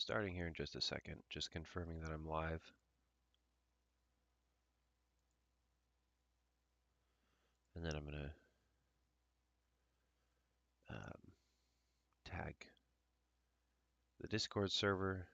Starting here in just a second, just confirming that I'm live. And then I'm going to tag the Discord server.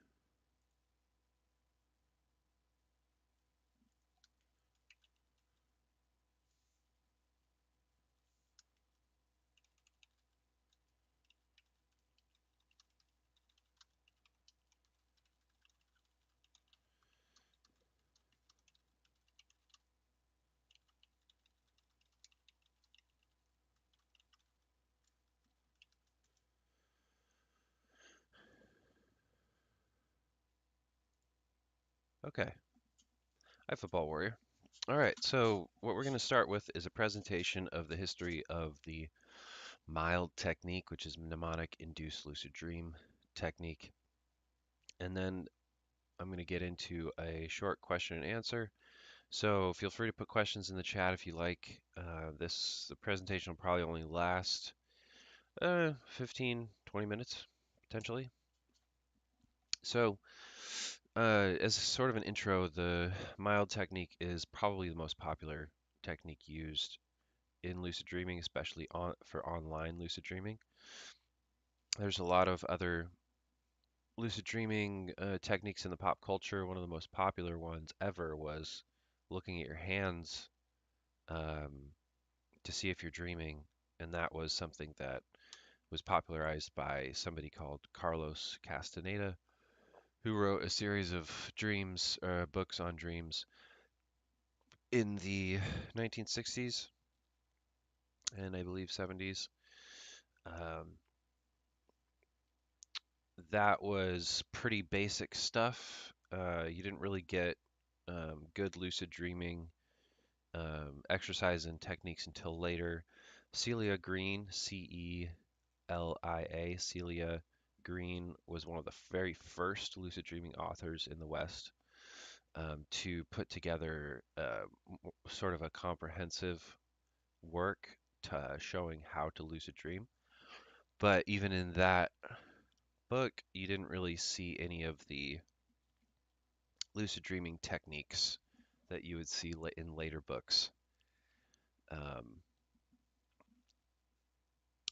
Okay. Hi, Football Warrior. All right, so what we're going to start with is a presentation of the history of the mild technique, which is mnemonic induced lucid dream technique. And then I'm going to get into a short question and answer. So feel free to put questions in the chat if you like. The presentation will probably only last 15, 20 minutes, potentially. So as sort of an intro, the mild technique is probably the most popular technique used in lucid dreaming, especially for online lucid dreaming. There's a lot of other lucid dreaming techniques in the pop culture. One of the most popular ones ever was looking at your hands um, to see if you're dreaming, and that was something that was popularized by somebody called Carlos Castaneda, who wrote a series of dreams, books on dreams in the 1960s and I believe 70s. Um, that was pretty basic stuff. You didn't really get good lucid dreaming exercise and techniques until later. Celia Green, Celia, Celia Green, was one of the very first lucid dreaming authors in the West to put together sort of a comprehensive work showing how to lucid dream. But even in that book, you didn't really see any of the lucid dreaming techniques that you would see in later books. Um,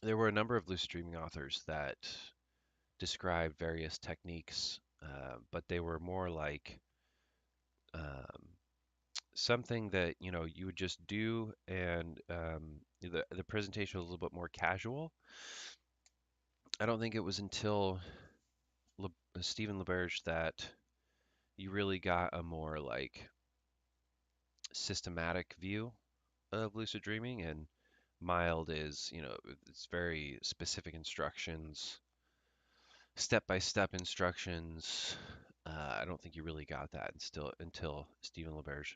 there were a number of lucid dreaming authors that described various techniques, but they were more like um, something that you would just do, and the presentation was a little bit more casual. I don't think it was until Stephen Laberge that you really got a more like systematic view of lucid dreaming, and mild is, it's very specific instructions, step-by-step instructions. I don't think you really got that until Stephen Laberge.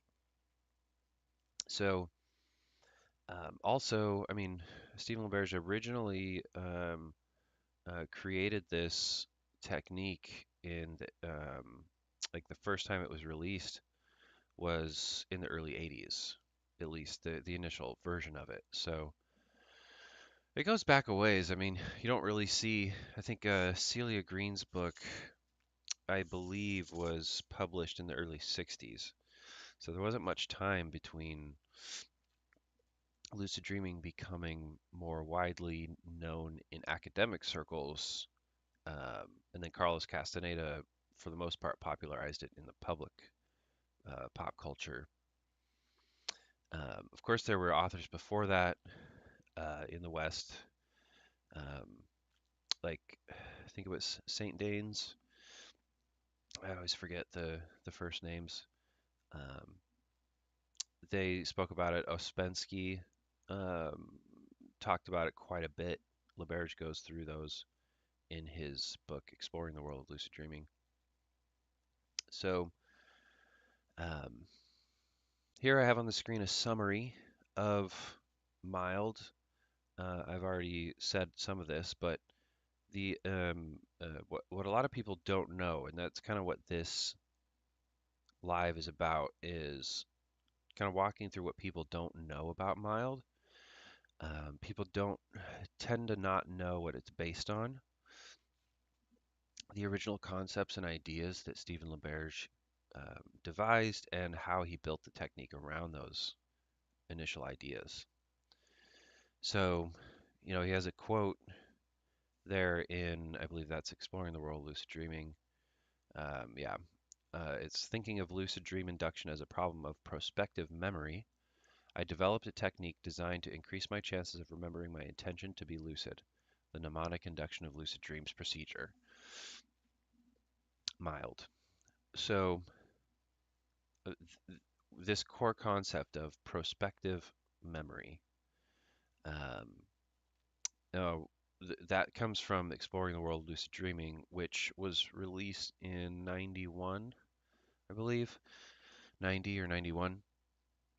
So also, I mean, Stephen Laberge originally created this technique in like the first time it was released was in the early 80s, at least the initial version of it. So it goes back a ways. I mean, you don't really see, I think Celia Green's book, I believe, was published in the early 60s. So there wasn't much time between lucid dreaming becoming more widely known in academic circles, and then Carlos Castaneda, for the most part, popularized it in the public pop culture. Of course, there were authors before that in the West, um, like I think it was Saint Danes. I always forget the first names. Um, they spoke about it. Ouspensky um, talked about it quite a bit. Laberge goes through those in his book Exploring the World of Lucid Dreaming. So um, here I have on the screen a summary of mild. I've already said some of this, but what a lot of people don't know, and that's kind of what this live is about, is kind of walking through what people don't know about mild. People don't tend to not know what it's based on. the original concepts and ideas that Stephen Laberge devised and how he built the technique around those initial ideas. So, he has a quote there in, I believe that's Exploring the World of Lucid Dreaming. Yeah, it's thinking of lucid dream induction as a problem of prospective memory. I developed a technique designed to increase my chances of remembering my intention to be lucid. The mnemonic induction of lucid dreams procedure. Mild. So, this core concept of prospective memory, um, now, that comes from Exploring the World of Lucid Dreaming, which was released in 91, I believe, 90 or 91.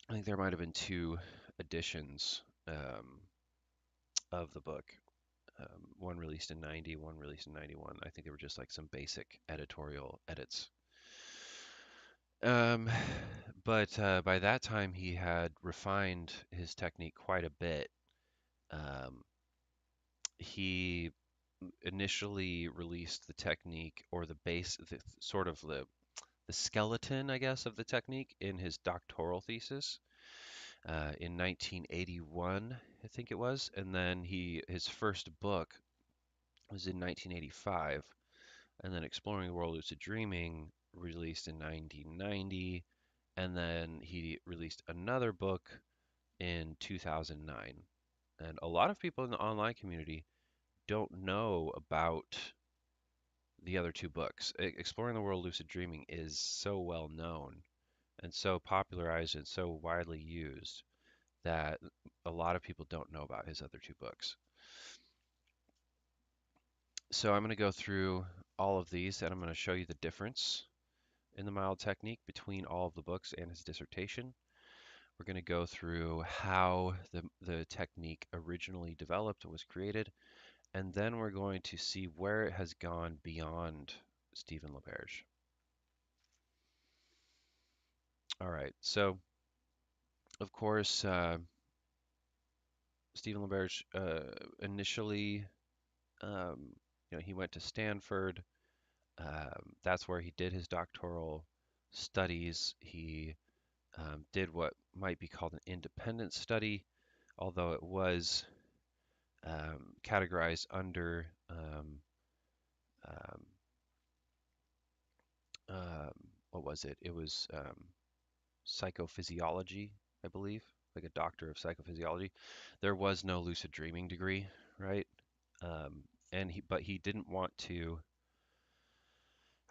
I think there might have been two editions of the book. One released in 90, one released in 91. I think they were just like some basic editorial edits. Um, but by that time, he had refined his technique quite a bit. Um, he initially released the technique or the base, sort of the skeleton, I guess, of the technique in his doctoral thesis in 1981, I think it was, and then his first book was in 1985, and then Exploring the World of Lucid Dreaming released in 1990, and then he released another book in 2009. And a lot of people in the online community don't know about the other two books. Exploring the World of Lucid Dreaming is so well known and so popularized and so widely used that a lot of people don't know about his other two books. So I'm going to go through all of these and I'm going to show you the difference in the mild technique between all of the books and his dissertation. We're going to go through how the technique originally developed, was created, and then we're going to see where it has gone beyond Stephen Laberge. All right, so of course, Stephen Laberge initially, um, he went to Stanford. That's where he did his doctoral studies. He did what might be called an independent study, although it was categorized under um, um, what was it? It was psychophysiology, I believe, like a doctor of psychophysiology. There was no lucid dreaming degree, right? Um, but he didn't want to.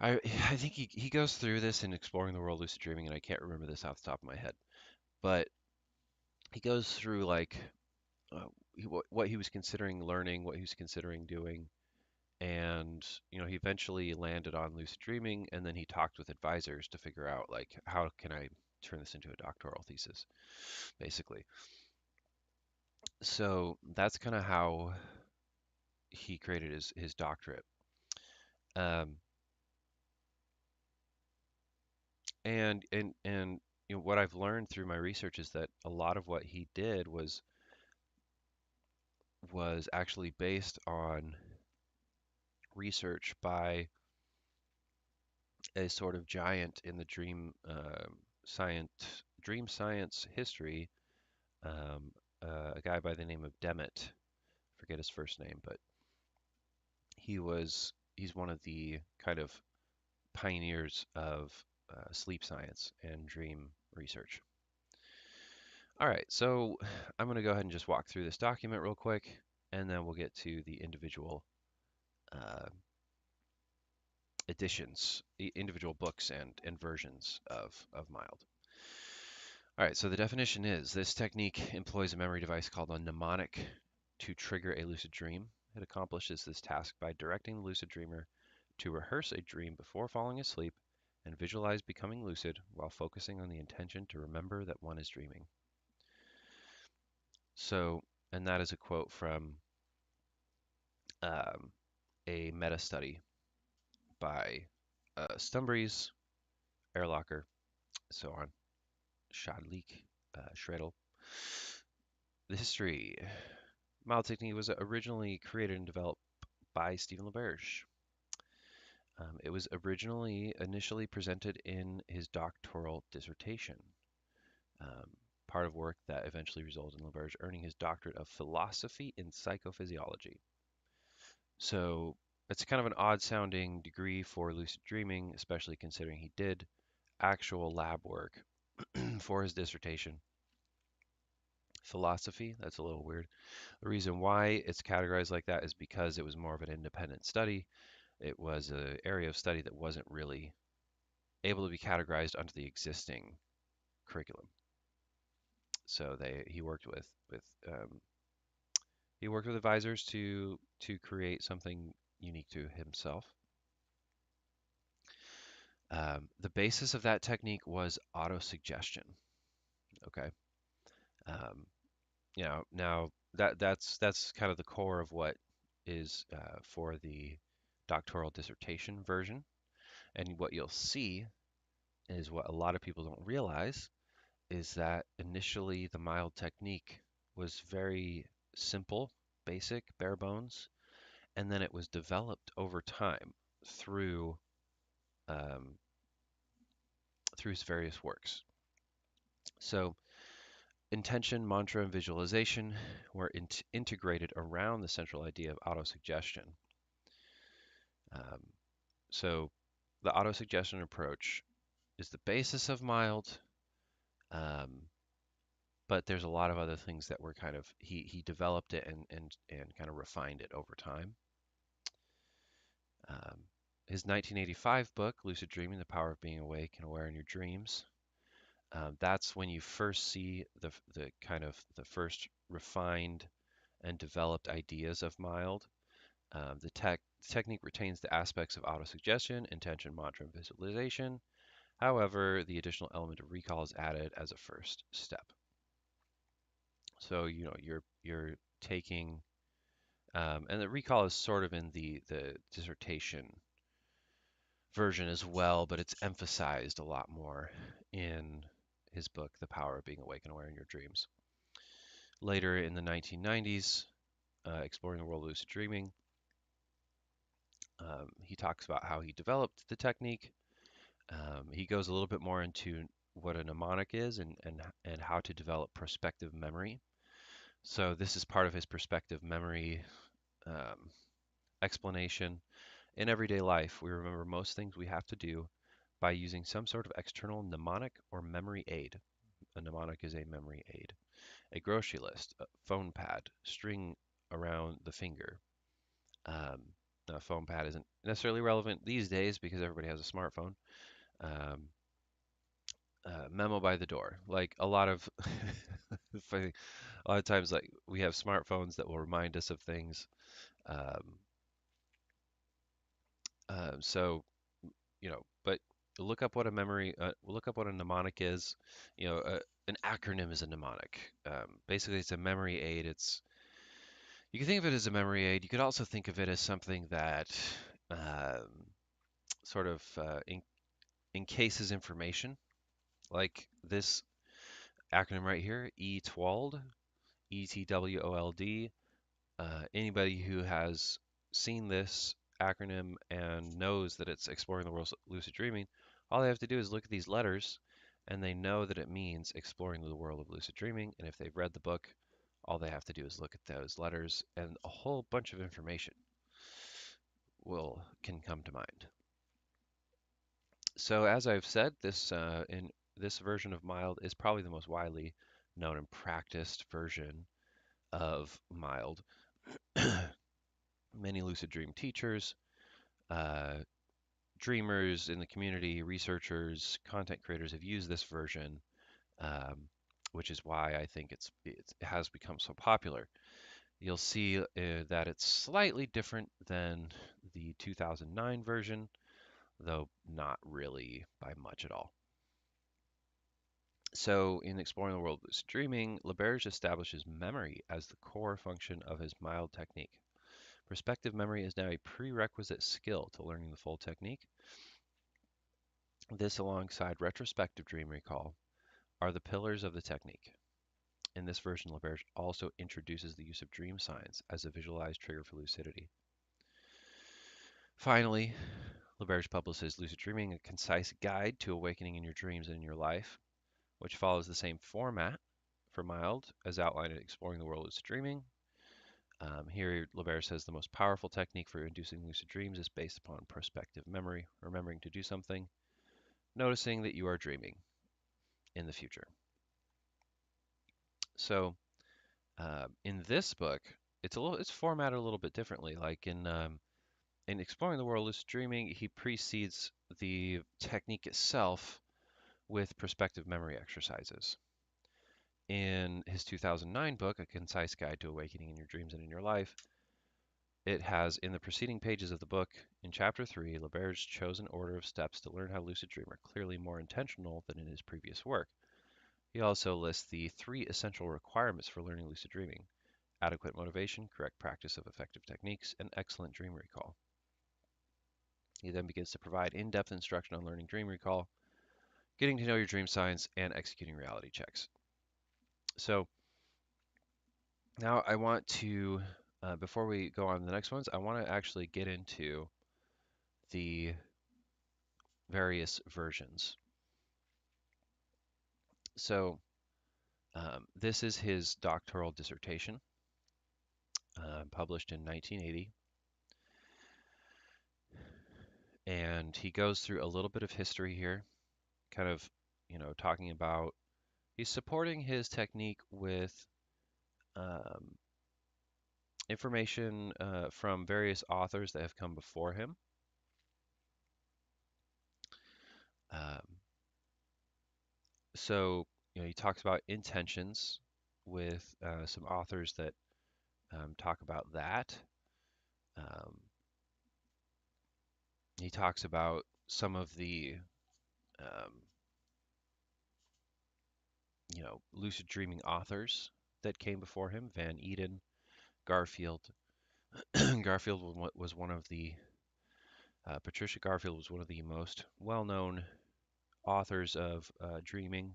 I think he goes through this in Exploring the World of Lucid Dreaming, and I can't remember this off the top of my head, but he goes through like what he was considering learning, what he was considering doing, and he eventually landed on lucid dreaming, and then he talked with advisors to figure out like how can I turn this into a doctoral thesis, basically. So that's kind of how he created his doctorate. Um, and what I've learned through my research is that a lot of what he did was actually based on research by a sort of giant in the dream science history, um, a guy by the name of Demet. Forget his first name, but he's one of the kind of pioneers of sleep science and dream research. All right, so I'm going to go ahead and just walk through this document real quick, and then we'll get to the individual uh, editions, the individual books and versions of mild. All right, so the definition is this technique employs a memory device called a mnemonic to trigger a lucid dream. It accomplishes this task by directing the lucid dreamer to rehearse a dream before falling asleep and visualize becoming lucid while focusing on the intention to remember that one is dreaming. So, and that is a quote from um, a meta study by Stumbries, Erlacher, so on, Shadlik, Schredel. The history. Mild technique was originally created and developed by Stephen Laberge. It was initially presented in his doctoral dissertation, um, part of work that eventually resulted in Laberge earning his doctorate of philosophy in psychophysiology. So it's kind of an odd sounding degree for lucid dreaming, especially considering he did actual lab work for his dissertation. Philosophy, that's a little weird. The reason why it's categorized like that is because it was more of an independent study. It was an area of study that wasn't really able to be categorized under the existing curriculum. So um, he worked with advisors to create something unique to himself. The basis of that technique was autosuggestion. Okay. Um, now that's kind of the core of what is for the doctoral dissertation version. And what you'll see is what a lot of people don't realize is that initially the mild technique was very simple, basic, bare bones, and then it was developed over time through um, through his various works. So intention, mantra, and visualization were integrated around the central idea of autosuggestion. Um, so the autosuggestion approach is the basis of mild, um, but there's a lot of other things that were kind of he developed it and kind of refined it over time. Um, his 1985 book, Lucid Dreaming: The Power of Being Awake and Aware in Your Dreams. That's when you first see the kind of the first refined and developed ideas of mild. The technique retains the aspects of autosuggestion, intention, mantra, and visualization. However, the additional element of recall is added as a first step. So you're taking and the recall is sort of in the dissertation version as well, but it's emphasized a lot more in his book, The Power of Being Awake and Aware in Your Dreams. Later in the 1990s, Exploring the World of Lucid Dreaming, he talks about how he developed the technique. He goes a little bit more into what a mnemonic is and how to develop prospective memory. So this is part of his prospective memory um, explanation. In everyday life, we remember most things we have to do by using some sort of external mnemonic or memory aid. A mnemonic is a memory aid. A grocery list, a phone pad, string around the finger. Um, a phone pad isn't necessarily relevant these days because everybody has a smartphone. Um, Memo by the door. Like a lot of a lot of times, like we have smartphones that will remind us of things. Um, so but look up what a mnemonic is. An acronym is a mnemonic. Basically, it's a memory aid. You can think of it as a memory aid. You could also think of it as something that um, sort of encases information, like this acronym right here, ETWOLD, ETWOLD. Anybody who has seen this acronym and knows that it's exploring the world of lucid dreaming, all they have to do is look at these letters and they know that it means exploring the world of lucid dreaming. And if they've read the book, all they have to do is look at those letters and a whole bunch of information can come to mind. So as I've said, this version of mild is probably the most widely known and practiced version of mild. Many lucid dream teachers, uh, dreamers in the community, researchers, content creators have used this version, um, which is why I think it has become so popular. You'll see that it's slightly different than the 2009 version, though not really by much at all. So, in exploring the world of lucid dreaming, Laberge establishes memory as the core function of his mild technique. Prospective memory is now a prerequisite skill to learning the full technique. This, alongside retrospective dream recall, are the pillars of the technique. In this version, Laberge also introduces the use of dream signs as a visualized trigger for lucidity. Finally, Laberge publishes Lucid Dreaming, a concise guide to awakening in your dreams and in your life, which follows the same format for mild as outlined in Exploring the World of Lucid Dreaming. Here, Laberge says the most powerful technique for inducing lucid dreams is based upon prospective memory, remembering to do something, noticing that you are dreaming in the future. So, in this book, it's formatted a little bit differently. Like in Exploring the World of Lucid Dreaming, he precedes the technique itself with prospective memory exercises. In his 2009 book, A Concise Guide to Awakening in Your Dreams and in Your Life, it has in the preceding pages of the book, in Chapter 3, Laberge chose an order of steps to learn how lucid dream are clearly more intentional than in his previous work. He also lists the 3 essential requirements for learning lucid dreaming: adequate motivation, correct practice of effective techniques, and excellent dream recall. He then begins to provide in-depth instruction on learning dream recall, getting to know your dream science, and executing reality checks. So now I want to, before we go on to the next ones, I want to actually get into the various versions. So this is his doctoral dissertation, published in 1980. And he goes through a little bit of history here, kind of, talking about, he's supporting his technique with um, information from various authors that have come before him. Um, so, he talks about intentions with some authors that talk about that. Um, he talks about some of the, um, lucid dreaming authors that came before him: Van Eden, Garfield. Garfield was one of the Patricia Garfield was one of the most well-known authors of dreaming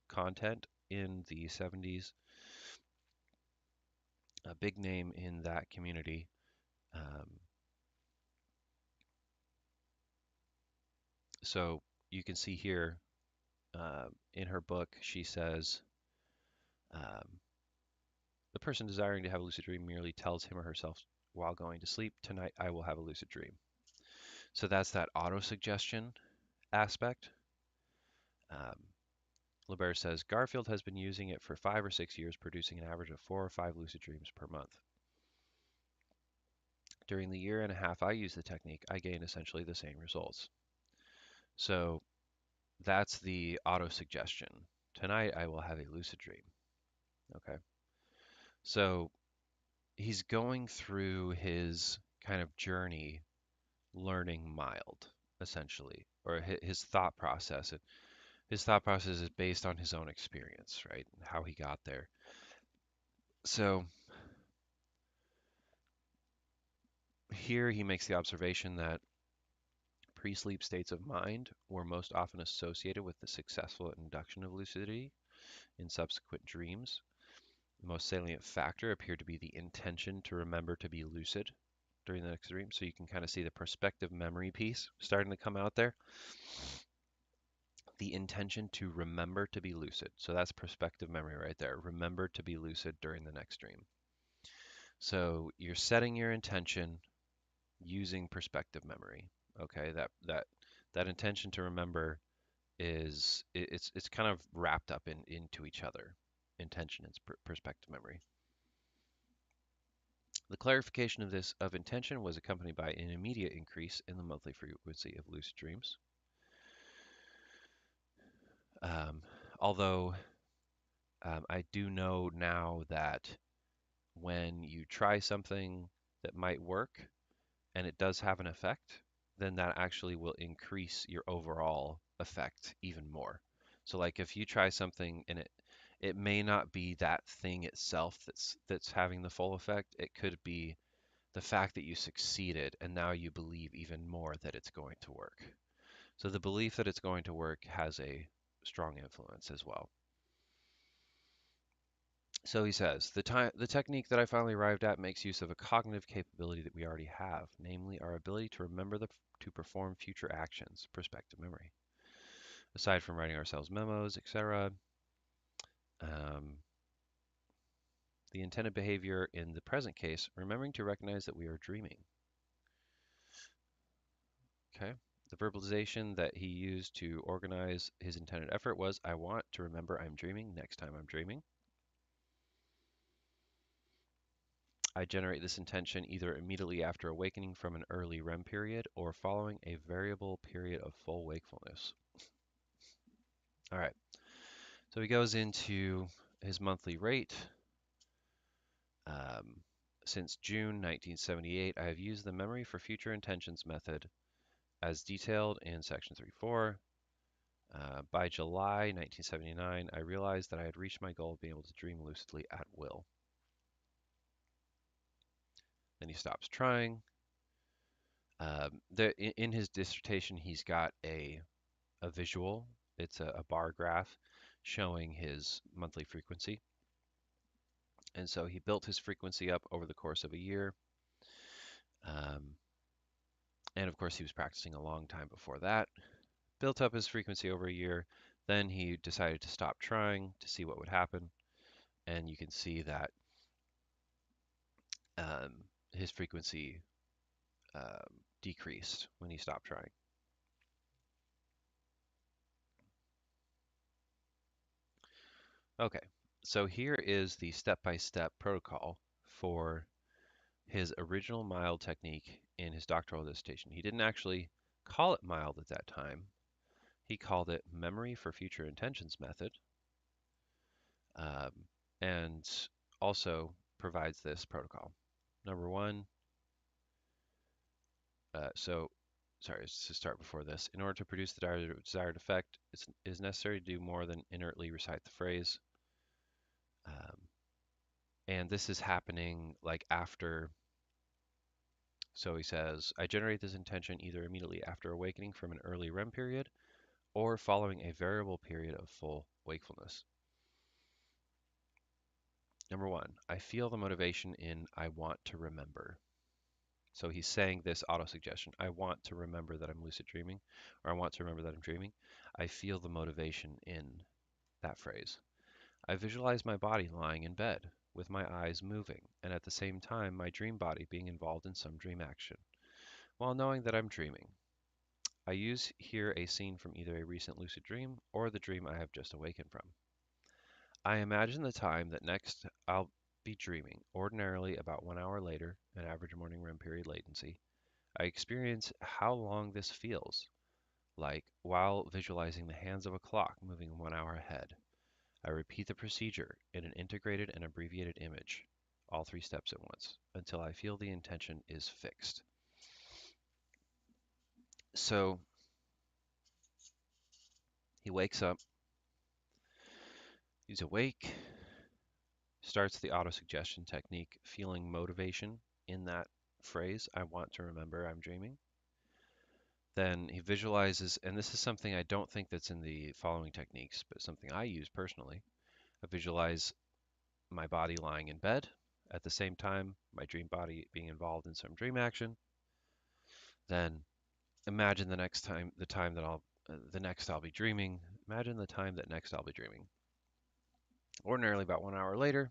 content in the 70s, a big name in that community. So you can see here in her book, she says, um, the person desiring to have a lucid dream merely tells him or herself while going to sleep, "Tonight I will have a lucid dream." So that's that auto-suggestion aspect. Um, Laberge says Garfield has been using it for 5 or 6 years, producing an average of 4 or 5 lucid dreams per month. During the year and a half I used the technique, I gained essentially the same results. So that's the auto-suggestion. Tonight I will have a lucid dream. Okay. So he's going through his kind of journey learning mild, essentially, or his thought process. His thought process is based on his own experience, right? How he got there. So here he makes the observation that pre-sleep states of mind were most often associated with the successful induction of lucidity in subsequent dreams. The most salient factor appeared to be the intention to remember to be lucid during the next dream. So you can kind of see the prospective memory piece starting to come out there. The intention to remember to be lucid. So that's prospective memory right there. Remember to be lucid during the next dream. So you're setting your intention using perspective memory. Okay, that intention to remember it's kind of wrapped up into each other. Intention and perspective memory. The clarification of this of intention was accompanied by an immediate increase in the monthly frequency of lucid dreams. Although I do know now that when you try something that might work and it does have an effect, then that actually will increase your overall effect even more. So like if you try something and it may not be that thing itself that's having the full effect. It could be the fact that you succeeded and now you believe even more that it's going to work. So the belief that it's going to work has a strong influence as well. So he says, the technique that I finally arrived at makes use of a cognitive capability that we already have, namely our ability to remember to perform future actions, prospective memory. Aside from writing ourselves memos, etc., um, the intended behavior in the present case, remembering to recognize that we are dreaming. Okay. The verbalization that he used to organize his intended effort was, I want to remember I'm dreaming next time I'm dreaming. I generate this intention either immediately after awakening from an early REM period or following a variable period of full wakefulness. All right. So he goes into his monthly rate. Um, since June 1978, I have used the memory for future intentions method as detailed in section 3.4. By July 1979, I realized that I had reached my goal of being able to dream lucidly at will. Then he stops trying. In his dissertation, he's got a visual. It's a bar graph showing his monthly frequency. And so he built his frequency up over the course of a year. And of course, he was practicing a long time before that. Built up his frequency over a year. Then he decided to stop trying to see what would happen. And you can see that um, his frequency decreased when he stopped trying. Okay, so here is the step-by-step protocol for his original mild technique in his doctoral dissertation. He didn't actually call it mild at that time. He called it memory for future intentions method, um, and also provides this protocol. Number one, sorry, to start before this. In order to produce the desired effect, it is necessary to do more than inertly recite the phrase. And this is happening like after. So he says, I generate this intention either immediately after awakening from an early REM period or following a variable period of full wakefulness. Number one, I feel the motivation in I want to remember. So he's saying this autosuggestion. I want to remember that I'm lucid dreaming, or I want to remember that I'm dreaming. I feel the motivation in that phrase. I visualize my body lying in bed with my eyes moving, and at the same time, my dream body being involved in some dream action, while knowing that I'm dreaming. I use here a scene from either a recent lucid dream or the dream I have just awakened from. I imagine the time that next I'll be dreaming, ordinarily about 1 hour later, an average morning REM period latency. I experience how long this feels like while visualizing the hands of a clock moving 1 hour ahead. I repeat the procedure in an integrated and abbreviated image, all 3 steps at once, until I feel the intention is fixed. So he wakes up, he's awake, starts the autosuggestion technique, feeling motivation in that phrase, I want to remember I'm dreaming. Then he visualizes, and this is something I don't think that's in the following techniques, but something I use personally. I visualize my body lying in bed, at the same time, my dream body being involved in some dream action. Then imagine the next I'll be dreaming. Imagine the time that next I'll be dreaming. Ordinarily about 1 hour later.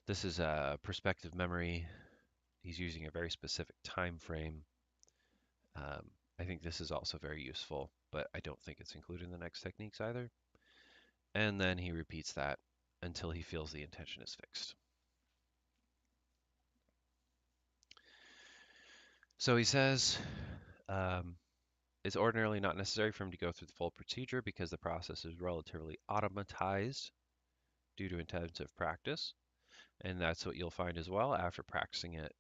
This is a perspective memory. He's using a very specific time frame. I think this is also very useful, but I don't think it's included in the next techniques either. And then he repeats that until he feels the intention is fixed. So he says, it's ordinarily not necessary for him to go through the full procedure because the process is relatively automatized due to intensive practice. And that's what you'll find as well. After practicing it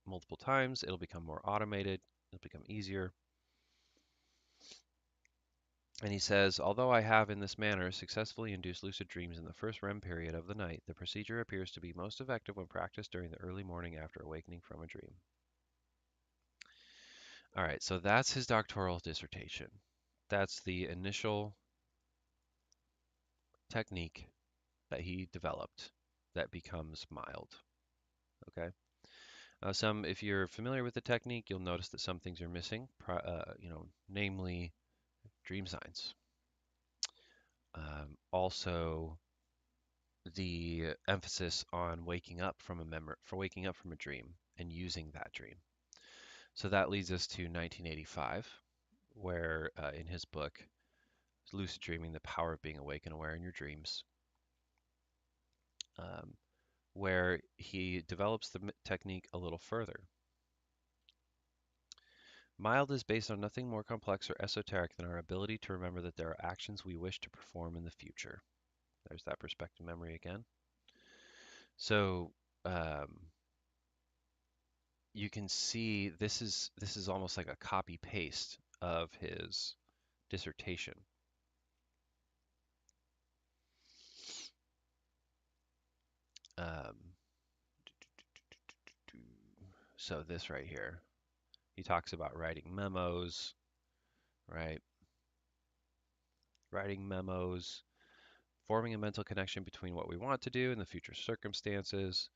multiple times, it'll become more automated, it'll become easier. And he says, although I have in this manner successfully induced lucid dreams in the first REM period of the night, the procedure appears to be most effective when practiced during the early morning after awakening from a dream. All right, so that's his doctoral dissertation. That's the initial technique that he developed that becomes mild. Okay. If you're familiar with the technique, you'll notice that some things are missing, namely dream signs. Also, the emphasis on waking up from a dream and using that dream. So that leads us to 1985, where in his book, Lucid Dreaming: The Power of Being Awake and Aware in Your Dreams, um, where he develops the technique a little further. Mild is based on nothing more complex or esoteric than our ability to remember that there are actions we wish to perform in the future. There's that perspective memory again. So you can see this is almost like a copy paste of his dissertation. So this right here, he talks about writing memos, right? Writing memos, forming a mental connection between what we want to do and the future circumstances.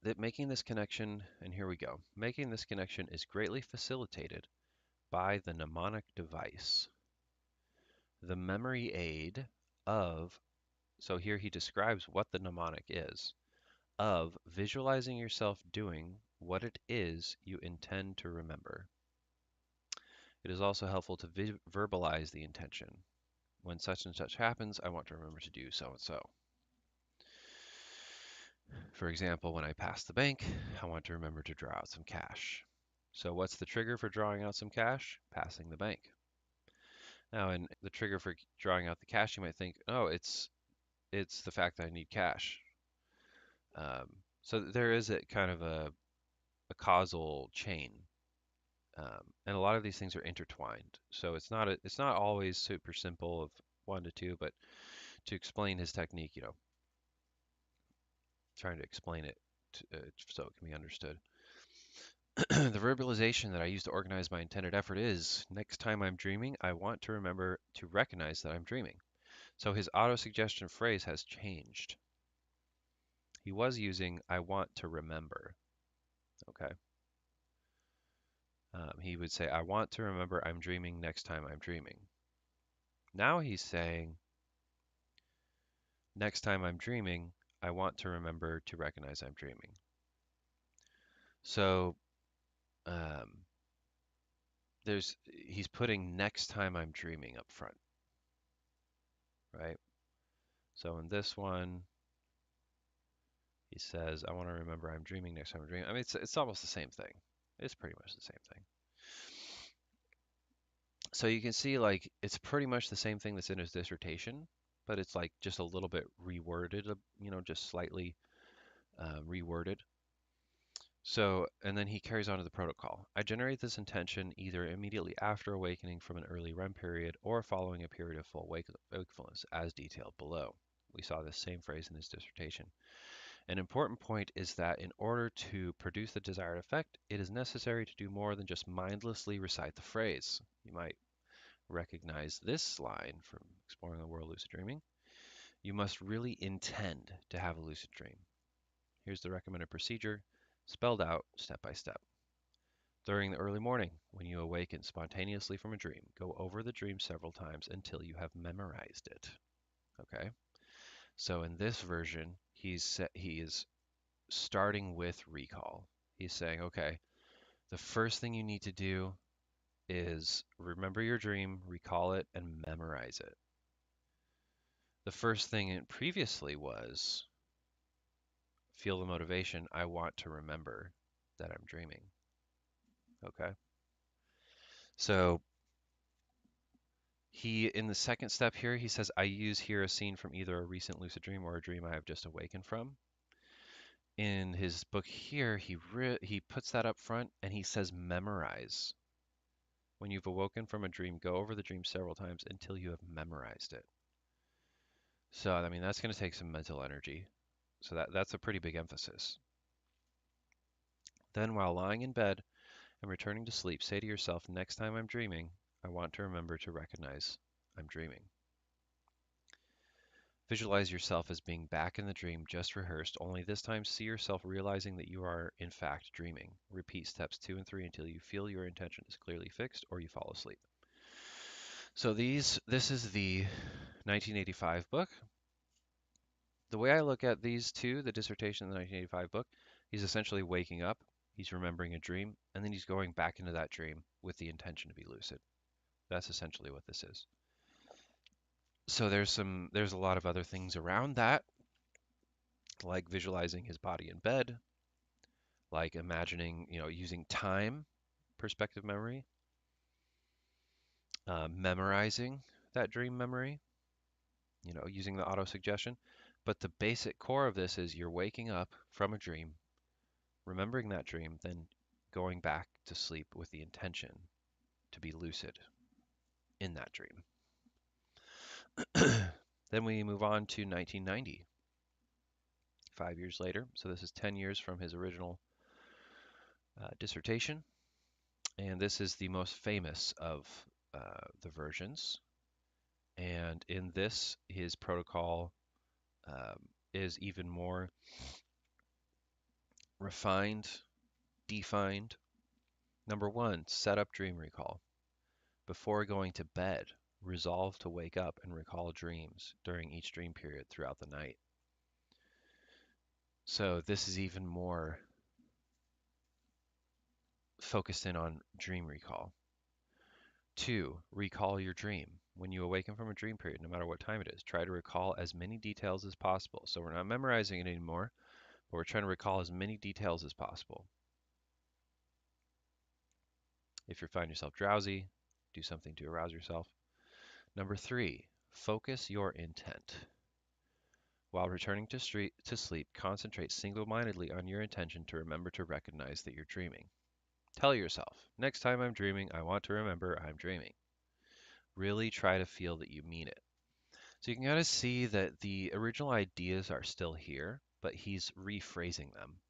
That making this connection, and here we go, making this connection is greatly facilitated by the mnemonic device. The memory aid of, so here he describes what the mnemonic is, of visualizing yourself doing what it is you intend to remember. It is also helpful to verbalize the intention. When such and such happens, I want to remember to do so and so. For example, when I pass the bank, I want to remember to draw out some cash. So what's the trigger for drawing out some cash? Passing the bank. Now, in the trigger for drawing out the cash, you might think, oh, it's the fact that I need cash. So there is a kind of a causal chain, and a lot of these things are intertwined. So it's not always super simple of 1 to 2, but to explain his technique, trying to explain it so it can be understood. The verbalization that I use to organize my intended effort is, next time I'm dreaming, I want to remember to recognize that I'm dreaming. So his auto-suggestion phrase has changed. He was using, I want to remember. Okay. He would say, I want to remember I'm dreaming next time I'm dreaming. Now he's saying, next time I'm dreaming, I want to remember to recognize I'm dreaming. So he's putting next time I'm dreaming up front, right? So in this one, he says, I want to remember I'm dreaming next time I'm dreaming. I mean, it's almost the same thing. It's pretty much the same thing. So you can see, like, it's pretty much the same thing that's in his dissertation, but it's like just a little bit reworded, just slightly reworded. So, and then he carries on to the protocol. I generate this intention either immediately after awakening from an early REM period or following a period of full wakefulness, as detailed below. We saw this same phrase in his dissertation. An important point is that in order to produce the desired effect, it is necessary to do more than just mindlessly recite the phrase. You might recognize this line from Exploring the World Lucid Dreaming. You must really intend to have a lucid dream. Here's the recommended procedure, spelled out step by step. During the early morning, when you awaken spontaneously from a dream, go over the dream several times until you have memorized it. Okay? So in this version, he is starting with recall. He's saying, okay, the first thing you need to do is remember your dream, recall it, and memorize it. The first thing previously was feel the motivation. I want to remember that I'm dreaming. Okay. So in the second step here, he says, I use here a scene from either a recent lucid dream or a dream I have just awakened from. In his book here, he puts that up front and he says, memorize. When you've awoken from a dream, go over the dream several times until you have memorized it. So, I mean, that's going to take some mental energy. So that's a pretty big emphasis. Then, while lying in bed and returning to sleep, say to yourself, next time I'm dreaming, I want to remember to recognize I'm dreaming. Visualize yourself as being back in the dream just rehearsed, only this time see yourself realizing that you are in fact dreaming. Repeat steps 2 and 3 until you feel your intention is clearly fixed or you fall asleep. So this is the 1985 book. The way I look at these two, the dissertation in the 1985 book, he's essentially waking up, he's remembering a dream, and then he's going back into that dream with the intention to be lucid. That's essentially what this is. So there's a lot of other things around that, like visualizing his body in bed, like imagining, using time, perspective memory, memorizing that dream memory, using the auto suggestion. But the basic core of this is you're waking up from a dream, remembering that dream, then going back to sleep with the intention to be lucid in that dream. Then we move on to 1990, 5 years later. So this is 10 years from his original dissertation. And this is the most famous of the versions. And in this, his protocol is even more refined, defined. Number one, set up dream recall. Before going to bed, resolve to wake up and recall dreams during each dream period throughout the night. So this is even more focused in on dream recall. 2, recall your dream. When you awaken from a dream period, no matter what time it is, try to recall as many details as possible. So we're not memorizing it anymore, but we're trying to recall as many details as possible. If you find yourself drowsy, do something to arouse yourself. Number 3, focus your intent. While returning to sleep, concentrate single-mindedly on your intention to remember to recognize that you're dreaming. Tell yourself, next time I'm dreaming, I want to remember I'm dreaming. Really try to feel that you mean it. So you can kind of see that the original ideas are still here, but he's rephrasing them.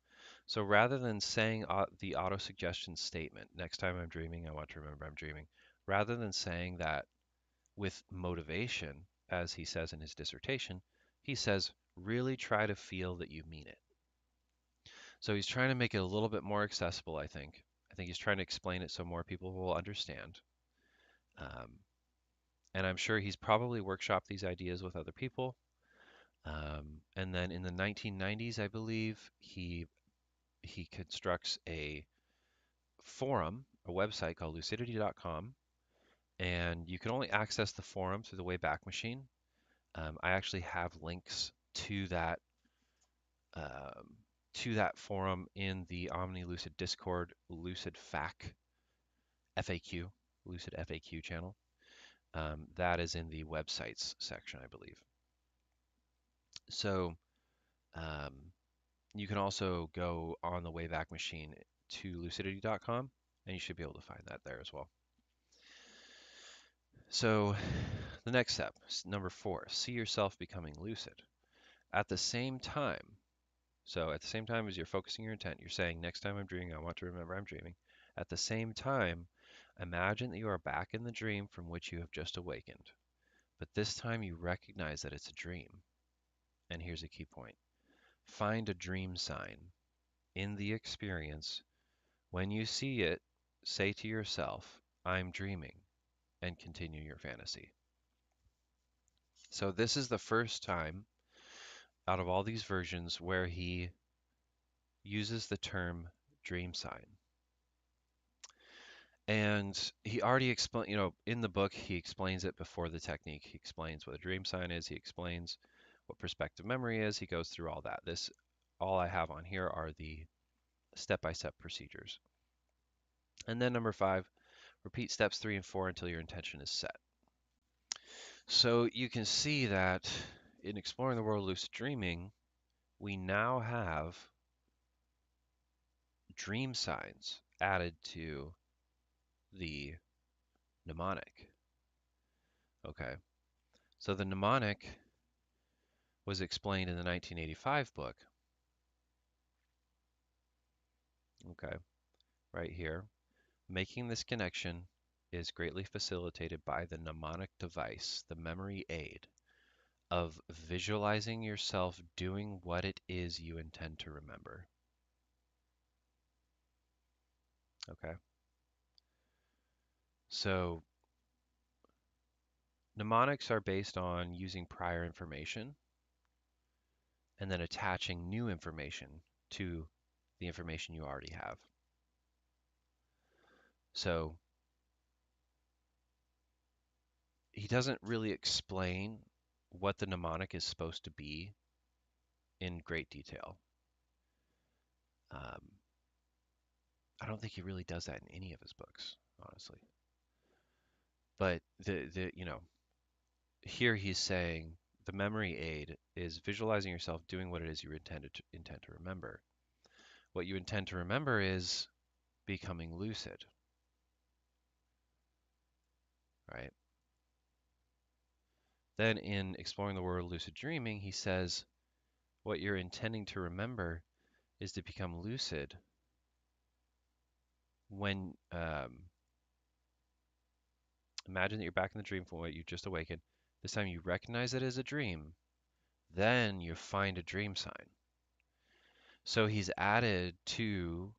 So rather than saying the auto-suggestion statement, next time I'm dreaming, I want to remember I'm dreaming, rather than saying that with motivation, as he says in his dissertation, he says, really try to feel that you mean it. So he's trying to make it a little bit more accessible, I think. I think he's trying to explain it so more people will understand. And I'm sure he's probably workshopped these ideas with other people. And then in the 1990s, I believe, he constructs a forum, a website called lucidity.com, and you can only access the forum through the Wayback Machine. I actually have links um, to that forum in the Omni Lucid Discord, Lucid FAQ, Lucid FAQ channel. That is in the websites section, I believe. So um, you can also go on the Wayback Machine to lucidity.com, and you should be able to find that there as well. So the next step, number 4, see yourself becoming lucid. At the same time, so at the same time as you're focusing your intent, you're saying, next time I'm dreaming, I want to remember I'm dreaming. At the same time, imagine that you are back in the dream from which you have just awakened. But this time you recognize that it's a dream. And here's a key point. Find a dream sign in the experience. When you see it, say to yourself, I'm dreaming, and continue your fantasy. So this is the first time out of all these versions where he uses the term dream sign. And he already explained, in the book, he explains it before the technique. He explains what a dream sign is. He explains what perspective memory is. He goes through all that. All I have on here are the step-by-step procedures. And then number 5, repeat steps 3 and 4 until your intention is set. So you can see that in exploring the world of lucid dreaming, we now have dream signs added to the mnemonic. Okay, so the mnemonic was explained in the 1985 book. Okay, right here. Making this connection is greatly facilitated by the mnemonic device, the memory aid. of visualizing yourself doing what it is you intend to remember. Okay? So mnemonics are based on using prior information and then attaching new information to the information you already have. So he doesn't really explain what the mnemonic is supposed to be in great detail. Um, I don't think he really does that in any of his books, honestly. But here he's saying the memory aid is visualizing yourself doing what it is you intend to remember. What you intend to remember is becoming lucid, right? Then in Exploring the World of Lucid Dreaming, he says what you're intending to remember is to become lucid when imagine that you're back in the dream from what you just awakened. This time you recognize it as a dream, then you find a dream sign. So he's added to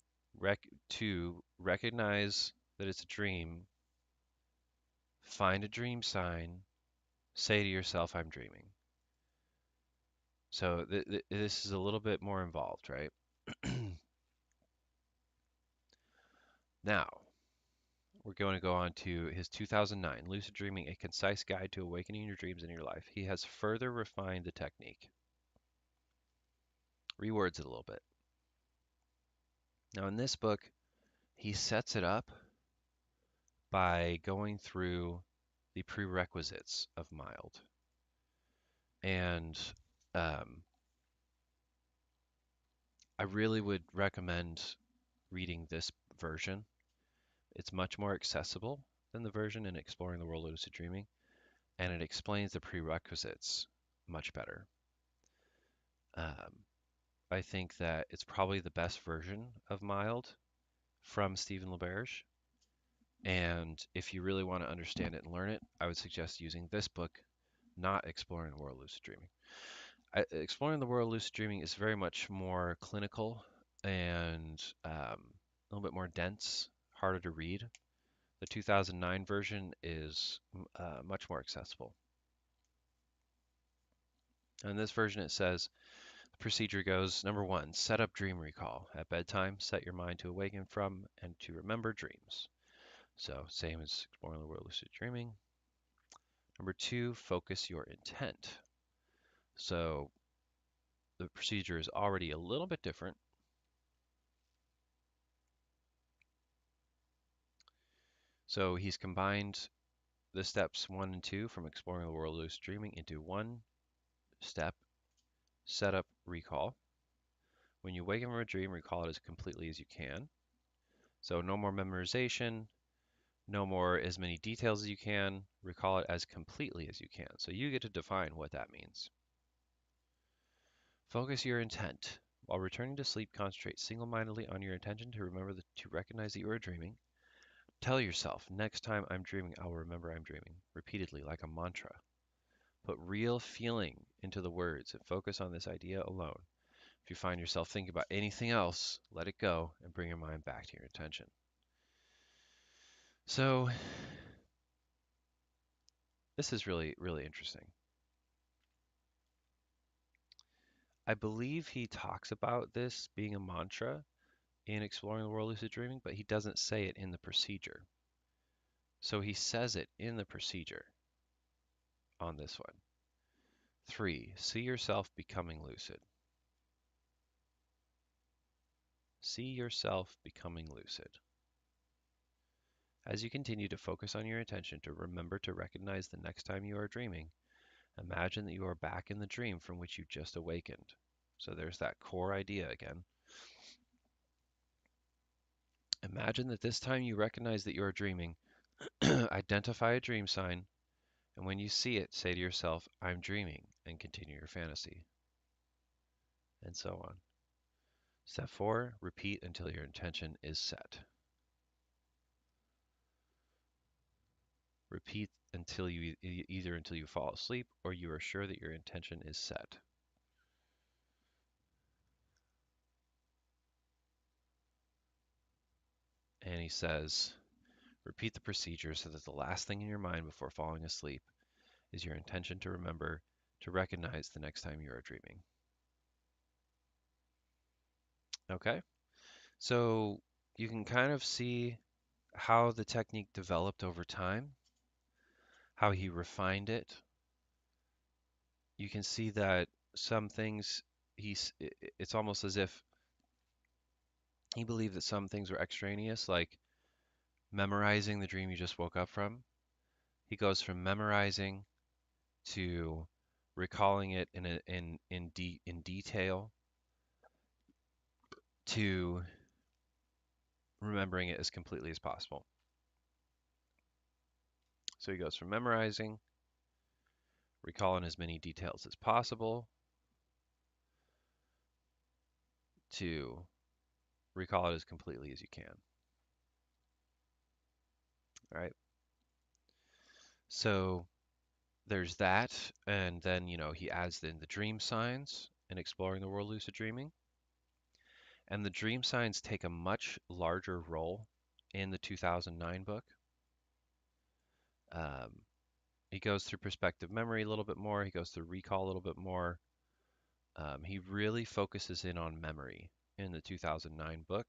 recognize that it's a dream, find a dream sign, say to yourself, I'm dreaming. So this is a little bit more involved, right? Now, we're going to go on to his 2009, Lucid Dreaming, A Concise Guide to Awakening Your Dreams in Your Life. He has further refined the technique. Rewords it a little bit. Now, in this book, he sets it up by going through the prerequisites of mild. And I really would recommend reading this version. It's much more accessible than the version in Exploring the World of Lucid Dreaming, and it explains the prerequisites much better. I think that it's probably the best version of mild from Stephen Laberge. And if you really want to understand it and learn it, I would suggest using this book, not Exploring the World of Lucid Dreaming. Exploring the World of Lucid Dreaming is very much more clinical and a little bit more dense, harder to read. The 2009 version is much more accessible. In this version, it says the procedure goes: number 1, set up dream recall. At bedtime, set your mind to awaken from and to remember dreams. So, same as Exploring the World of Lucid Dreaming. Number 2, focus your intent. So, the procedure is already a little bit different. So, he's combined the steps 1 and 2 from Exploring the World of Lucid Dreaming into one step: set up recall. When you wake up from a dream, recall it as completely as you can. So no more memorization, no more as many details as you can. Recall it as completely as you can. So you get to define what that means. Focus your intent. While returning to sleep, concentrate single-mindedly on your intention to remember to recognize that you are dreaming. Tell yourself, next time I'm dreaming, I'll remember I'm dreaming, repeatedly like a mantra. Put real feeling into the words and focus on this idea alone. If you find yourself thinking about anything else, let it go and bring your mind back to your intention. So this is really, really interesting. I believe he talks about this being a mantra in Exploring the World of Lucid Dreaming, but he doesn't say it in the procedure. So he says it in the procedure on this one. 3, see yourself becoming lucid. See yourself becoming lucid. As you continue to focus on your intention to remember to recognize the next time you are dreaming, imagine that you are back in the dream from which you just awakened. So there's that core idea again. Imagine that this time you recognize that you are dreaming, identify a dream sign, and when you see it, say to yourself, I'm dreaming, and continue your fantasy, and so on. Step 4, repeat until your intention is set. Repeat until either until you fall asleep or you are sure that your intention is set. And he says, repeat the procedure so that the last thing in your mind before falling asleep is your intention to remember to recognize the next time you are dreaming. Okay, so you can kind of see how the technique developed over time, how he refined it. You can see that some things it's almost as if he believed that some things were extraneous, like memorizing the dream you just woke up from. He goes from memorizing to recalling it in detail to remembering it as completely as possible. So he goes from memorizing, recalling as many details as possible, to recall it as completely as you can. All right. So there's that, and then he adds in the dream signs and exploring the world lucid dreaming. And the dream signs take a much larger role in the 2009 book. Um, he goes through perspective memory a little bit more. He goes through recall a little bit more. He really focuses in on memory in the 2009 book.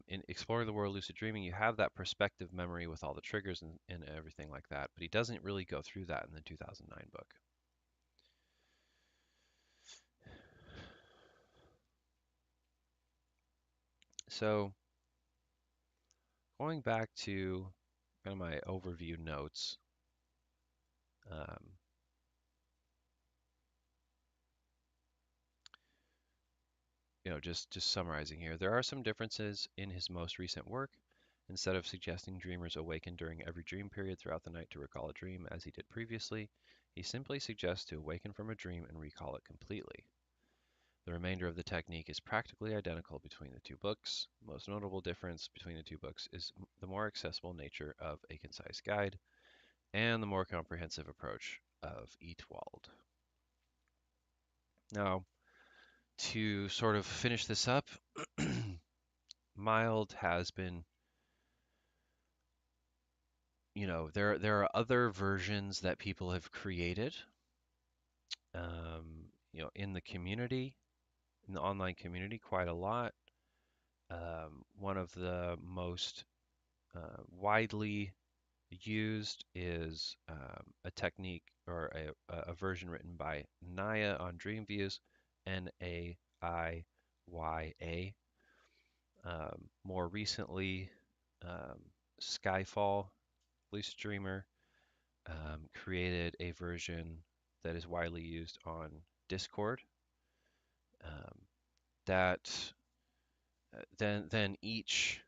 In Exploring the World Lucid Dreaming, you have that perspective memory with all the triggers and everything like that, but he doesn't really go through that in the 2009 book. So going back to kind of my overview notes, um, just summarizing here, there are some differences in his most recent work. Instead of suggesting dreamers awaken during every dream period throughout the night to recall a dream as he did previously, he simply suggests to awaken from a dream and recall it completely. The remainder of the technique is practically identical between the two books. The most notable difference between the two books is the more accessible nature of a concise guide and the more comprehensive approach of Eatwald. Now, to sort of finish this up, Mild has been, there are other versions that people have created, in the community, in the online community, quite a lot. One of the most widely used is a technique or a version written by Naya on DreamViews, Naiya. More recently, um, Skyfall, Lucid Dreamer, created a version that is widely used on Discord. Um, that then each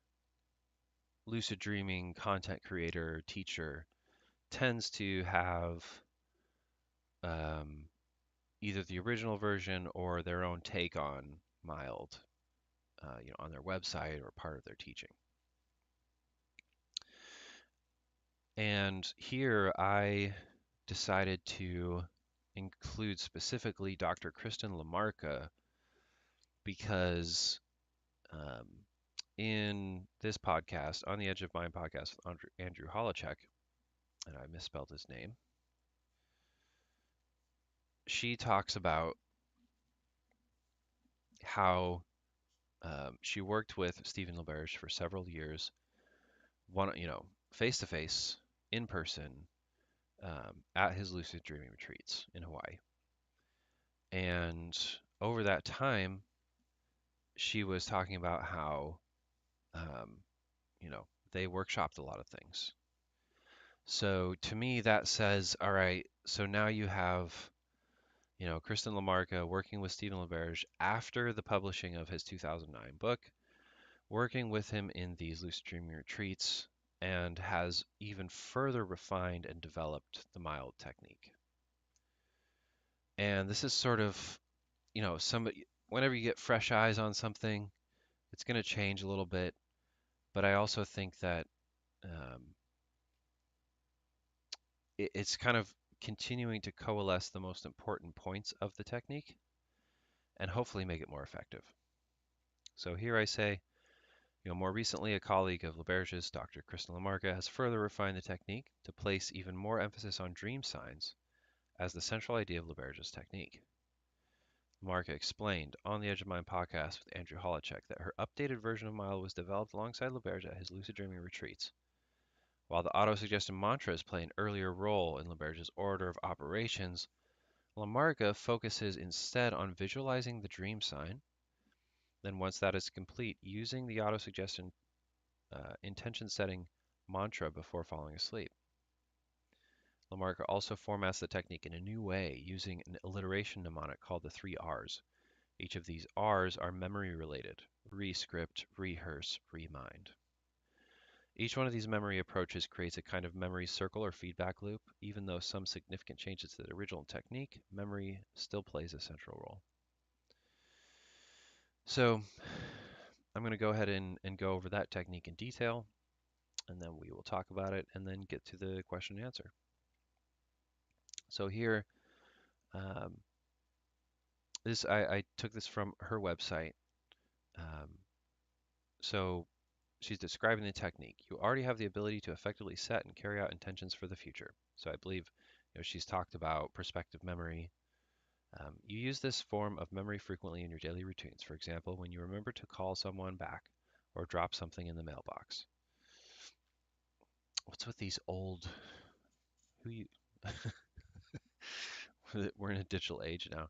lucid dreaming content creator teacher tends to have um, either the original version or their own take on mild, on their website or part of their teaching. And here I decided to include specifically Dr. Kristen Lamarca because um, in this podcast, On the Edge of Mind podcast with Andrew Holacek, and I misspelled his name, she talks about how she worked with Stephen Laberge for several years, face to face, in person, at his lucid dreaming retreats in Hawaii. And over that time, she was talking about how, um, they workshopped a lot of things. So to me, that says, all right, so now you have, Kristen Lamarca working with Stephen Laberge after the publishing of his 2009 book, working with him in these lucid dreaming retreats, and has even further refined and developed the mild technique. And this is sort of, somebody, whenever you get fresh eyes on something, it's going to change a little bit. But I also think that um, it's kind of continuing to coalesce the most important points of the technique and hopefully make it more effective. So here I say, more recently, a colleague of Laberge's, Dr. Stephen Laberge, has further refined the technique to place even more emphasis on dream signs as the central idea of Laberge's technique. Laberge explained on the Edge of Mind podcast with Andrew Holacek that her updated version of Mile was developed alongside Laberge at his lucid dreaming retreats. While the auto-suggestion mantras play an earlier role in Laberge's order of operations, Laberge focuses instead on visualizing the dream sign. Then once that is complete, using the auto-suggestion intention setting mantra before falling asleep. Laberge also formats the technique in a new way using an alliteration mnemonic called the 3 Rs. Each of these Rs are memory related: re-script, rehearse, remind. Each one of these memory approaches creates a kind of memory circle or feedback loop. Even though some significant changes to the original technique, memory still plays a central role. So I'm going to go ahead and go over that technique in detail, and then we will talk about it and then get to the question and answer. So here, I took this from her website. So she's describing the technique. You already have the ability to effectively set and carry out intentions for the future. So I believe she's talked about perspective memory. You use this form of memory frequently in your daily routines. For example, when you remember to call someone back or drop something in the mailbox. What's with these old, who you, we're in a digital age now.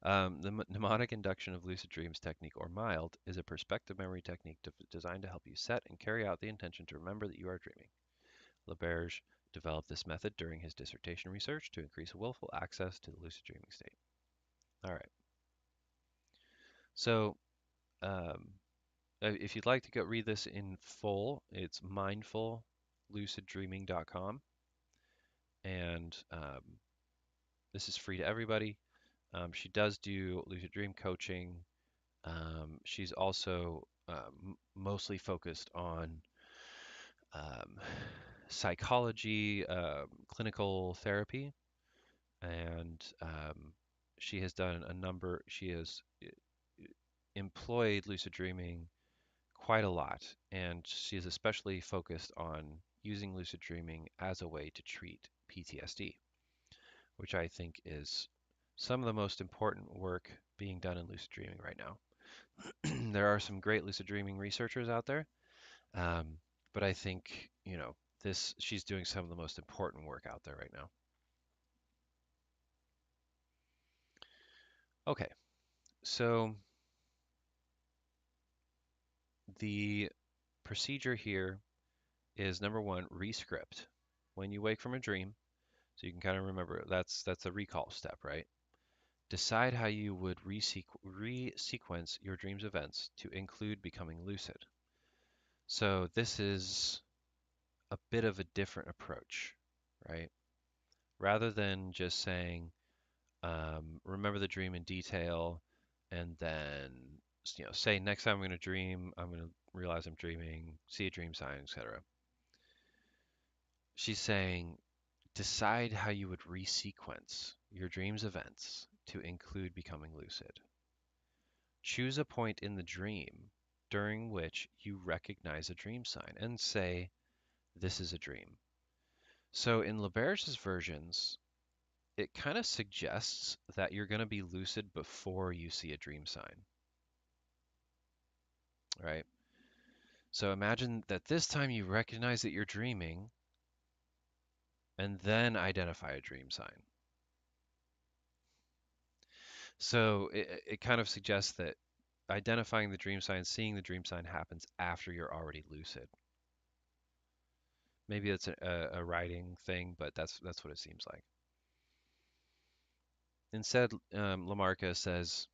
The mnemonic induction of lucid dreams technique, or MILD, is a perspective memory technique designed to help you set and carry out the intention to remember that you are dreaming. Laberge developed this method during his dissertation research to increase willful access to the lucid dreaming state. All right. So if you'd like to go read this in full, it's mindfulluciddreaming.com. And this is free to everybody. She does do lucid dream coaching. She's also mostly focused on psychology, clinical therapy, and she has done she has employed lucid dreaming quite a lot, and she is especially focused on using lucid dreaming as a way to treat PTSD, which I think is some of the most important work being done in lucid dreaming right now. There are some great lucid dreaming researchers out there, but I think, she's doing some of the most important work out there right now. Okay, so the procedure here is number one, rescript. When you wake from a dream, so you can kind of remember, that's a recall step, right? Decide how you would resequence your dream's events to include becoming lucid. So this is a bit of a different approach, right? Rather than just saying, remember the dream in detail, and then say next time I'm going to dream, I'm going to realize I'm dreaming, see a dream sign, etc. She's saying, decide how you would resequence your dream's events to include becoming lucid. Choose a point in the dream during which you recognize a dream sign and say, this is a dream. So in Laberge's versions, it kind of suggests that you're going to be lucid before you see a dream sign, right? So imagine that this time you recognize that you're dreaming and then identify a dream sign. So it kind of suggests that identifying the dream sign, seeing the dream sign happens after you're already lucid. Maybe it's a writing thing, but that's what it seems like. Instead, Lamarca says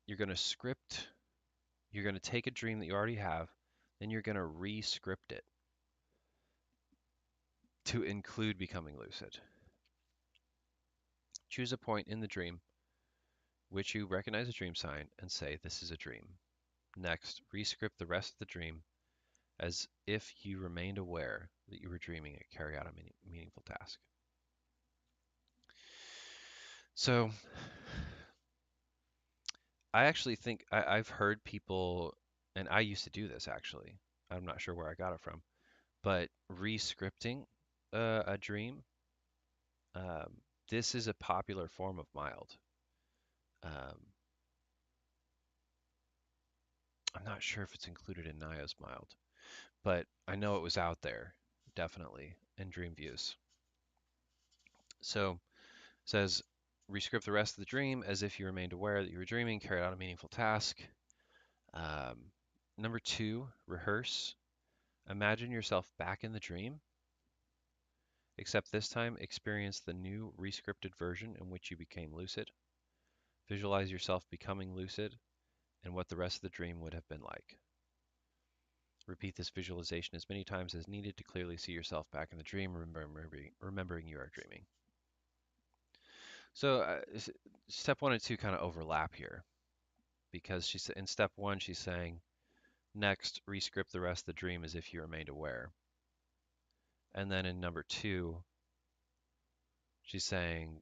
you're going to take a dream that you already have, then you're going to re-script it to include becoming lucid. Choose a point in the dream which you recognize a dream sign and say, this is a dream. Next, re-script the rest of the dream as if you remained aware that you were dreaming and carry out a meaningful task. So I actually think I've heard people, and I used to do this actually. I'm not sure where I got it from, but re-scripting a dream, um, this is a popular form of mild. Um, I'm not sure if it's included in Naya's mild, but I know it was out there, definitely, in dream views. So it says, rescript the rest of the dream as if you remained aware that you were dreaming, carried out a meaningful task. Um, Number two, rehearse. Imagine yourself back in the dream, except this time experience the new rescripted version in which you became lucid. Visualize yourself becoming lucid and what the rest of the dream would have been like. Repeat this visualization as many times as needed to clearly see yourself back in the dream, remembering you are dreaming. So step one and two kind of overlap here because in step one, she's saying, next, rescript the rest of the dream as if you remained aware. And then in number two, she's saying,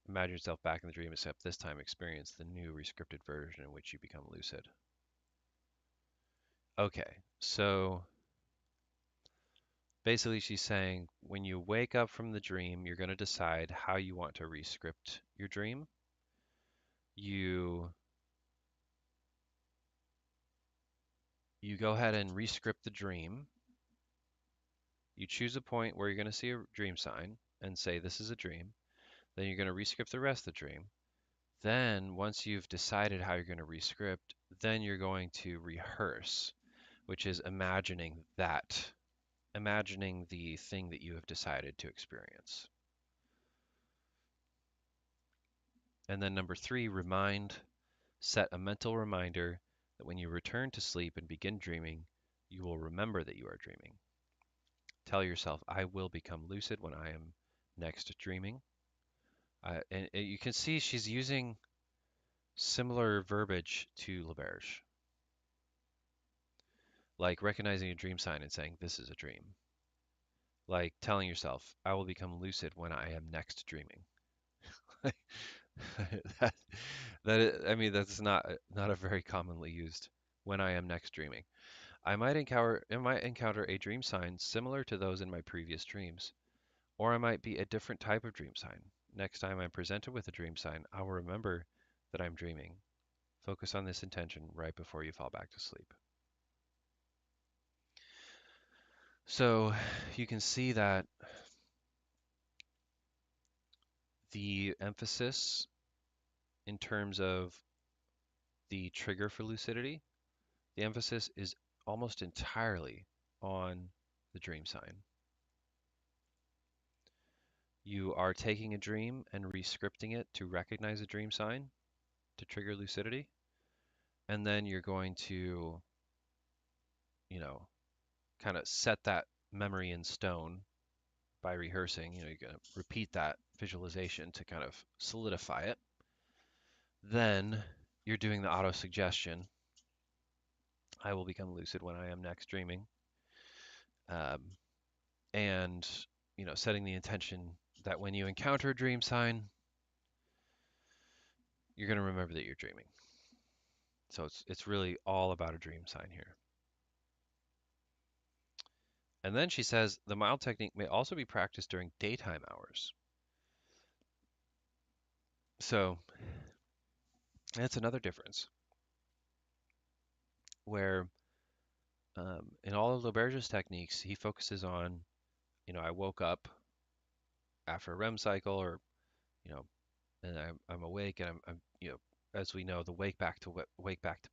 imagine yourself back in the dream, except this time experience the new rescripted version in which you become lucid. Okay, so basically she's saying when you wake up from the dream, you're going to decide how you want to rescript your dream. You go ahead and rescript the dream. You choose a point where you're going to see a dream sign and say this is a dream. Then you're going to rescript the rest of the dream. Then once you've decided how you're going to rescript, then you're going to rehearse, which is imagining the thing that you have decided to experience. And then number three, remind. Set a mental reminder that when you return to sleep and begin dreaming, you will remember that you are dreaming. Tell yourself, I will become lucid when I am next dreaming. And you can see she's using similar verbiage to Laberge, like recognizing a dream sign and saying, this is a dream. Like telling yourself, I will become lucid when I am next dreaming. that, I mean, that's not a very commonly used when I am next dreaming. I might encounter a dream sign similar to those in my previous dreams, or I might be a different type of dream sign. Next time I'm presented with a dream sign, I will remember that I'm dreaming. Focus on this intention right before you fall back to sleep. So you can see that the emphasis in terms of the trigger for lucidity, the emphasis is almost entirely on the dream sign. You are taking a dream and rescripting it to recognize a dream sign to trigger lucidity. And then you're going to, you know, kind of set that memory in stone by rehearsing. You're going to repeat that visualization to kind of solidify it. Then you're doing the auto suggestion. I will become lucid when I am next dreaming. Um, and, setting the intention that when you encounter a dream sign, you're going to remember that you're dreaming. So it's really all about a dream sign here. And then she says the mild technique may also be practiced during daytime hours. So that's another difference where in all of Laberge's techniques, he focuses on, I woke up after a REM cycle or, you know, and I'm awake and I'm as we know, the wake back to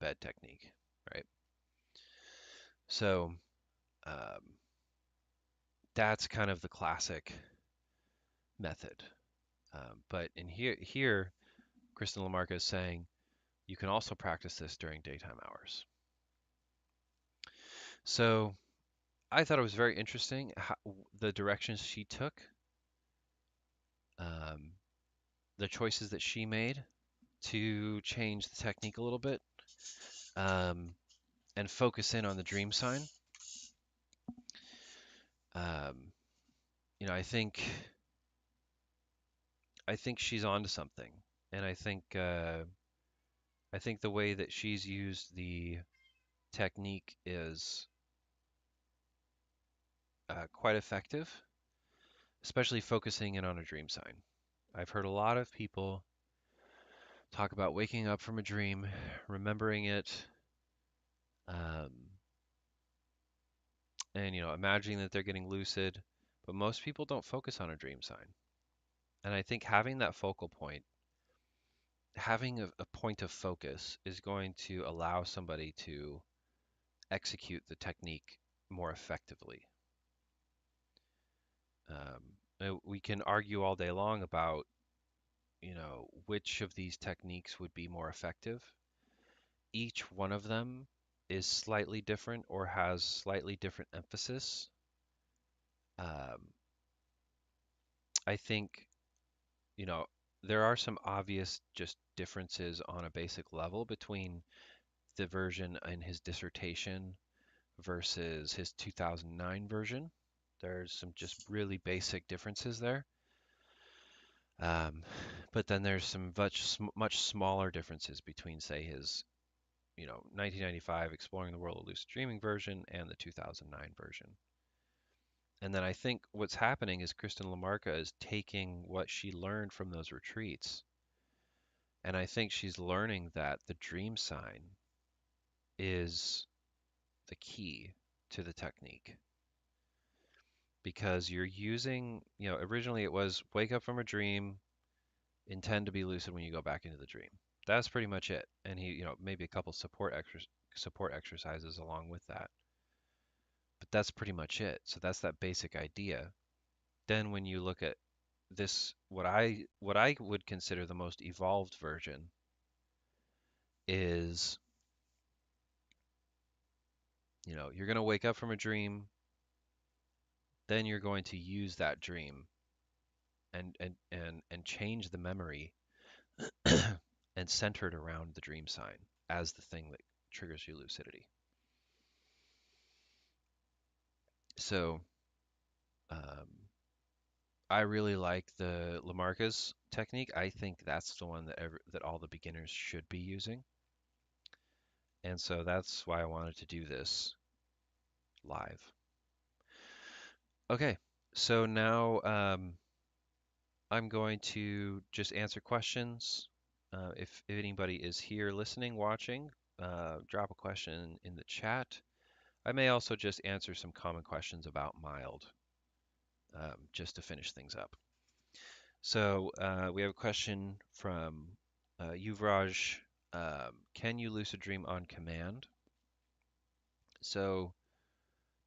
bed technique, right? So um, that's kind of the classic method. But in here, Kristen Lamarca is saying you can also practice this during daytime hours. So I thought it was very interesting the directions she took, um, the choices that she made to change the technique a little bit. Um, and focus in on the dream sign, um, you know, I think she's onto something, and I think the way that she's used the technique is quite effective, especially focusing in on a dream sign. I've heard a lot of people talk about waking up from a dream, remembering it, um, and imagining that they're getting lucid, but most people don't focus on a dream sign. And I think having that focal point, having a point of focus is going to allow somebody to execute the technique more effectively. We can argue all day long about, which of these techniques would be more effective. Each one of them is slightly different or has slightly different emphasis. Um, I think, you know, there are some obvious just differences on a basic level between the version in his dissertation versus his 2009 version. There's some just really basic differences there. Um, but then there's some much smaller differences between, say, his 1995 Exploring the World of Lucid Dreaming version and the 2009 version. And then I think what's happening is Kristen Lamarca is taking what she learned from those retreats, and I think she's learning that the dream sign is the key to the technique because you're using, originally it was wake up from a dream, intend to be lucid when you go back into the dream. That's pretty much it. And he, maybe a couple support exercises along with that. But that's pretty much it. So that's that basic idea. Then when you look at this, what I would consider the most evolved version is, you're going to wake up from a dream, then you're going to use that dream and change the memory and center it around the dream sign as the thing that triggers your lucidity. So um, I really like the Lamarcus technique. I think that's the one that all the beginners should be using. And so that's why I wanted to do this live. Okay, so now I'm going to just answer questions. If anybody is here listening, watching, drop a question in the chat. I may also just answer some common questions about mild, just to finish things up. So we have a question from Yuvraj. Can you lucid dream on command? So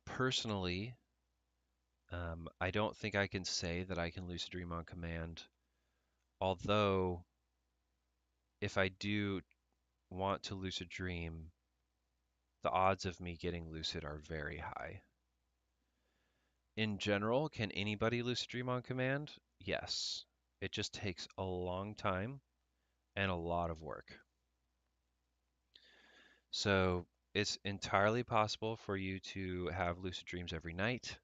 personally, I don't think I can say that I can lucid dream on command, although if I do want to lucid dream, the odds of me getting lucid are very high. In general, can anybody lucid dream on command? Yes. It just takes a long time and a lot of work. So it's entirely possible for you to have lucid dreams every night,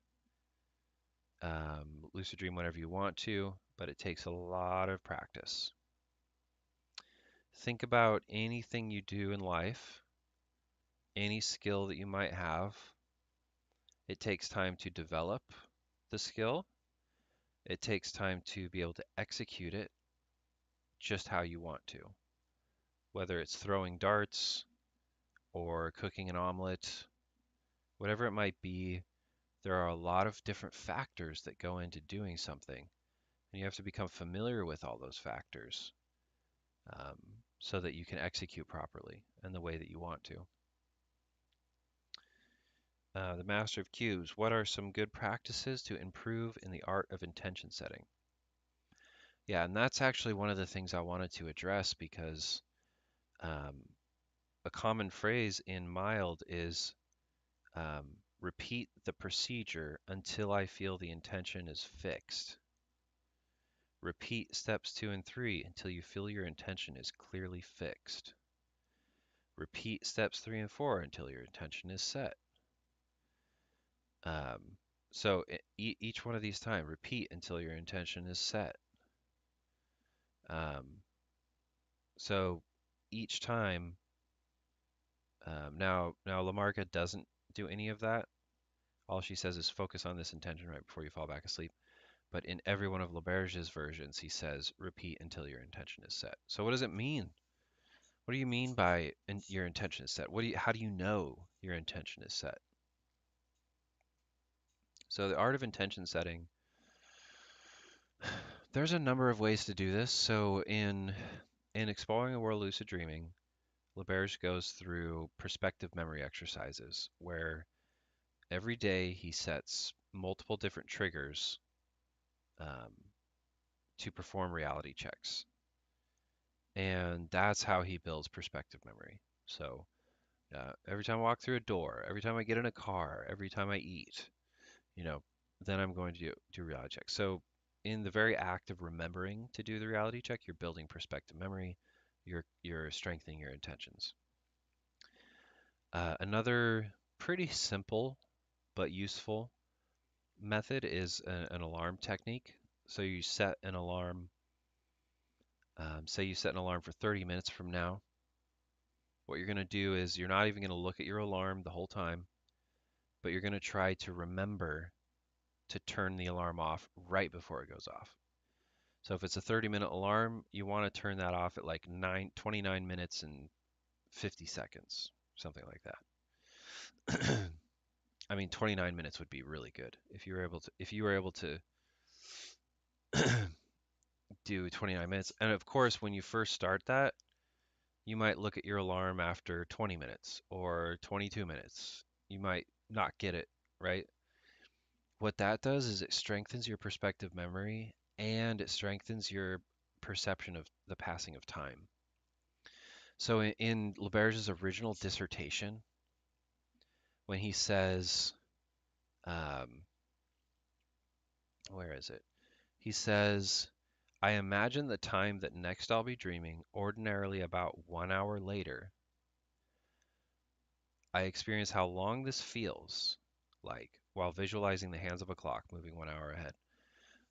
lucid dream whenever you want to, but it takes a lot of practice. Think about anything you do in life, any skill that you might have. It takes time to develop the skill. It takes time to be able to execute it just how you want to. Whether it's throwing darts or cooking an omelet, whatever it might be, there are a lot of different factors that go into doing something. And you have to become familiar with all those factors um, so that you can execute properly in the way that you want to. The Master of Cubes, what are some good practices to improve in the art of intention setting? Yeah, and that's actually one of the things I wanted to address because um, a common phrase in mild is repeat the procedure until I feel the intention is fixed. Repeat steps 2 and 3 until you feel your intention is clearly fixed. Repeat steps 3 and 4 until your intention is set. Um, so each one of these time, repeat until your intention is set. Um, so each time, now Lamarca doesn't do any of that. All she says is focus on this intention right before you fall back asleep. But in every one of Laberge's versions, he says repeat until your intention is set. So what does it mean? What do you mean by your intention is set? How do you know your intention is set? So the art of intention setting, there's a number of ways to do this. So in Exploring the World of Lucid Dreaming, Laberge goes through perspective memory exercises where every day he sets multiple different triggers um, to perform reality checks. And that's how he builds perspective memory. So every time I walk through a door, every time I get in a car, every time I eat, you know, then I'm going to do reality check. So in the very act of remembering to do the reality check, you're building perspective memory, you're strengthening your intentions. Another pretty simple but useful method is an alarm technique. So you set an alarm, say you set an alarm for 30 minutes from now. What you're going to do is you're not even going to look at your alarm the whole time, but you're going to try to remember to turn the alarm off right before it goes off. So if it's a 30-minute alarm, you want to turn that off at like 29 minutes and 50 seconds, something like that. I mean, 29 minutes would be really good if you were able to do 29 minutes. And of course, when you first start that, you might look at your alarm after 20 minutes or 22 minutes. You might not get it, right? What that does is it strengthens your perspective memory and it strengthens your perception of the passing of time. So in Laberge's original dissertation, when he says, um, where is it? He says, I imagine the time that next I'll be dreaming, ordinarily about 1 hour later. I experience how long this feels like while visualizing the hands of a clock moving 1 hour ahead.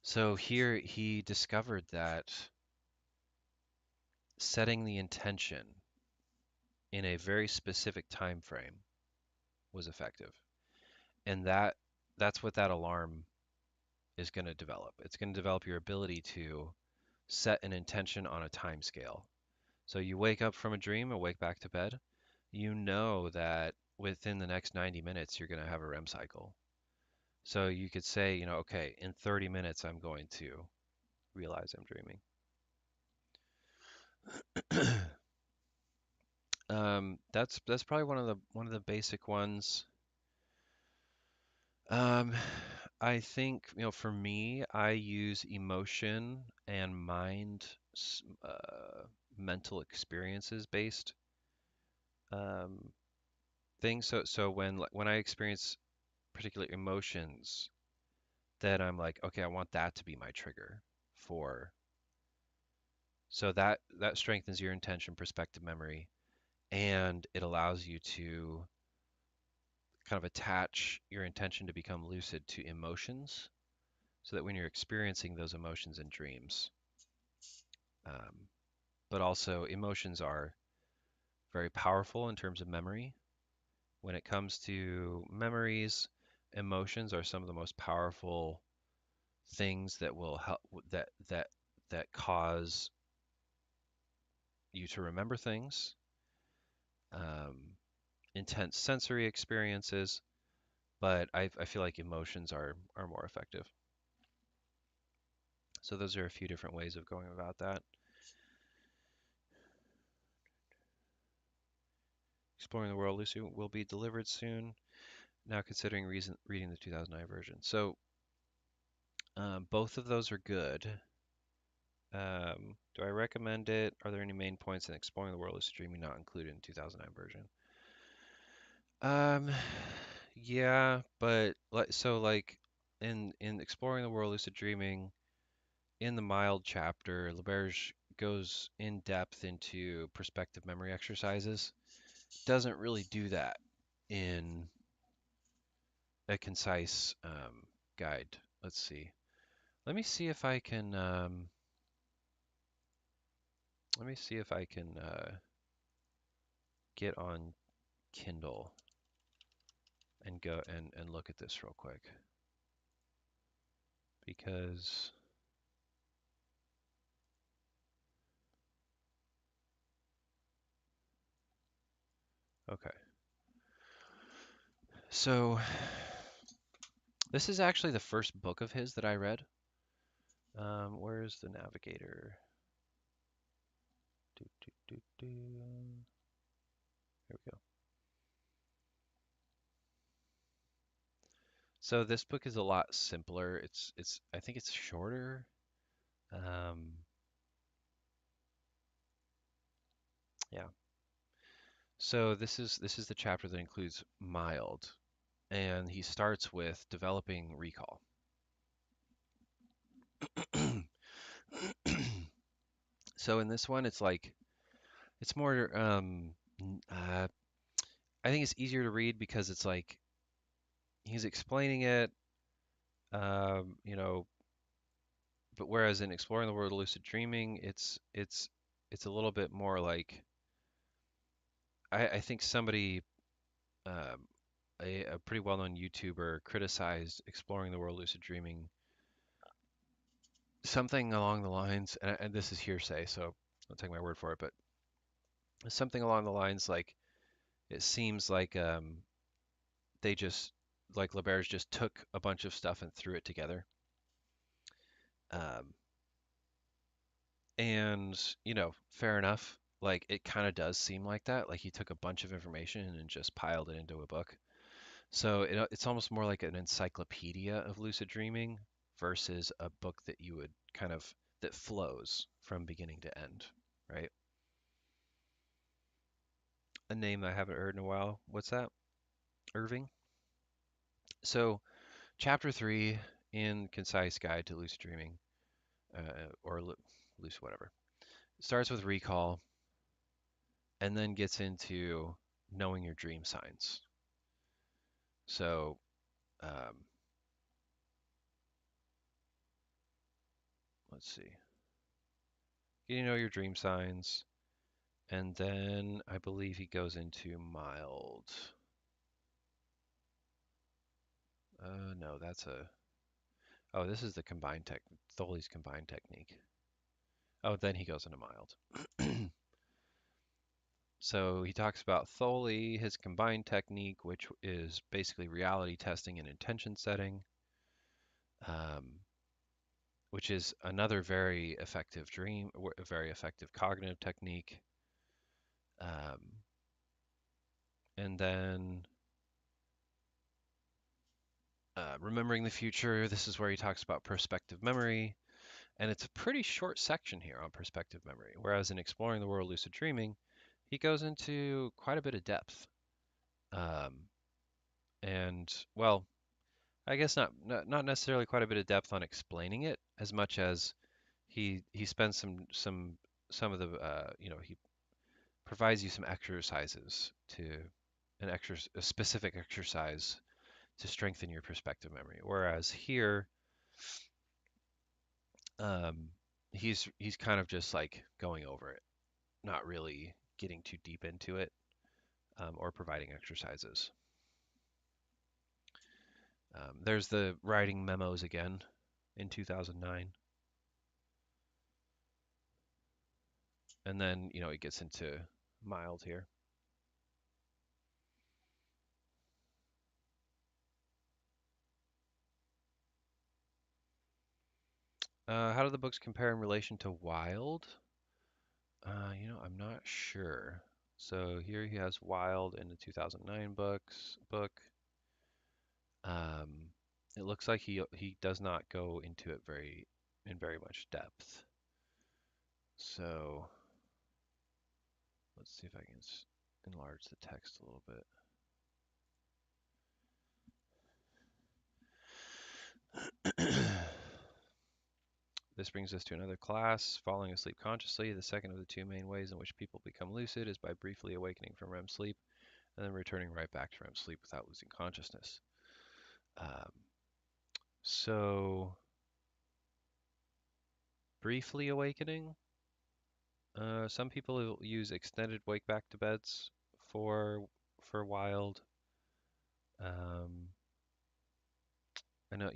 So here he discovered that setting the intention in a very specific time frame was effective. And that's what that alarm is going to develop. It's going to develop your ability to set an intention on a time scale. So you wake up from a dream and wake back to bed, you know that within the next 90 minutes you're going to have a REM cycle. So you could say, okay, in 30 minutes I'm going to realize I'm dreaming. That's probably one of the basic ones. Um, I think, for me, I use emotion and mind, mental experiences based um, things. So when I experience particular emotions, then I'm like, okay, I want that to be my trigger for. So that strengthens your intention, perspective memory, and it allows you to kind of attach your intention to become lucid to emotions so that when you're experiencing those emotions in dreams, um, but also emotions are very powerful in terms of memory. When it comes to memories, emotions are some of the most powerful things that will help that cause you to remember things, um, intense sensory experiences, but I feel like emotions are more effective. So those are a few different ways of going about that. Exploring the World Lucy will be delivered soon. Now considering reading the 2009 version. So both of those are good. Do I recommend it? Are there any main points in Exploring the World of Streaming not included in 2009 version? Um, yeah, but like in Exploring the World Lucid Dreaming, in the mild chapter, Laberge goes in depth into perspective memory exercises. doesn't really do that in a concise guide. Let's see. Let me see if I can. Let me see if I can get on Kindle and go and look at this real quick because okay. So this is actually the first book of his that I read. Where's the navigator? Do, do, do, do. Here we go. So this book is a lot simpler. It's I think it's shorter. Um, yeah. So this is the chapter that includes mild, and he starts with developing recall. So in this one, it's like it's more I think it's easier to read because it's like he's explaining it, you know, but whereas in exploring the world of lucid dreaming, it's a little bit more like I think somebody um, a pretty well-known YouTuber criticized exploring the world of lucid dreaming something along the lines, and this is hearsay, so don't take my word for it, but something along the lines like it seems like they just like Laberge just took a bunch of stuff and threw it together. Um, and fair enough. Like it kind of does seem like that. Like he took a bunch of information and just piled it into a book. So it's almost more like an encyclopedia of lucid dreaming versus a book that you would kind of that flows from beginning to end, right? A name I haven't heard in a while. What's that? Irving. So chapter 3 in Concise Guide to Lucid Dreaming, or lucid whatever, starts with recall and then gets into knowing your dream signs. So um, let's see. You know your dream signs, and then I believe he goes into mild. No, that's a. Oh, this is the combined tech. Tholi's combined technique. Oh, then he goes into mild. So he talks about Tholi, his combined technique, which is basically reality testing and intention setting, um, which is another very effective a very effective cognitive technique. Um, and then remembering the future, this is where he talks about perspective memory. And it's a pretty short section here on perspective memory, whereas in exploring the world of lucid dreaming, he goes into quite a bit of depth. Um, and well, I guess not necessarily quite a bit of depth on explaining it as much as he spends some of the he provides you some exercises to a specific exercise to strengthen your perspective memory. Whereas here, um, he's kind of just like going over it, not really getting too deep into it, or providing exercises. There's the writing memos again in 2009. And then, it gets into mild here. How do the books compare in relation to Wild? I'm not sure. So here he has Wild in the 2009 book. Um, it looks like he does not go into it very much depth. So let's see if I can enlarge the text a little bit. This brings us to another class, falling asleep consciously. The second of the two main ways in which people become lucid is by briefly awakening from REM sleep and then returning right back to REM sleep without losing consciousness. Um, so, briefly awakening. Some people use extended wake back to beds for wild. Um, I know,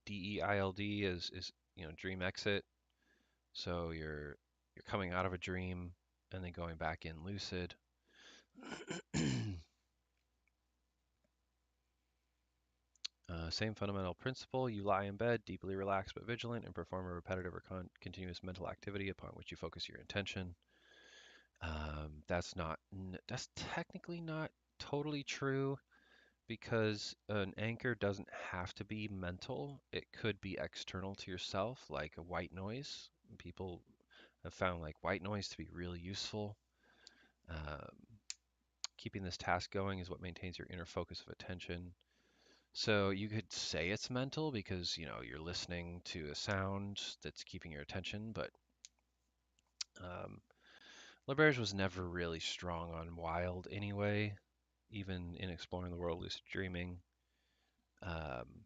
DEILD is dream exit. So you're coming out of a dream and then going back in lucid. Same fundamental principle. You lie in bed, deeply relaxed but vigilant, and perform a repetitive or continuous mental activity upon which you focus your attention. That's technically not totally true because an anchor doesn't have to be mental. It could be external to yourself, like a white noise. People have found like white noise to be really useful. Um, Keeping this task going is what maintains your inner focus of attention. So you could say it's mental because, you're listening to a sound that's keeping your attention, but um, Laberge was never really strong on wild anyway, even in exploring the world of lucid dreaming. Um,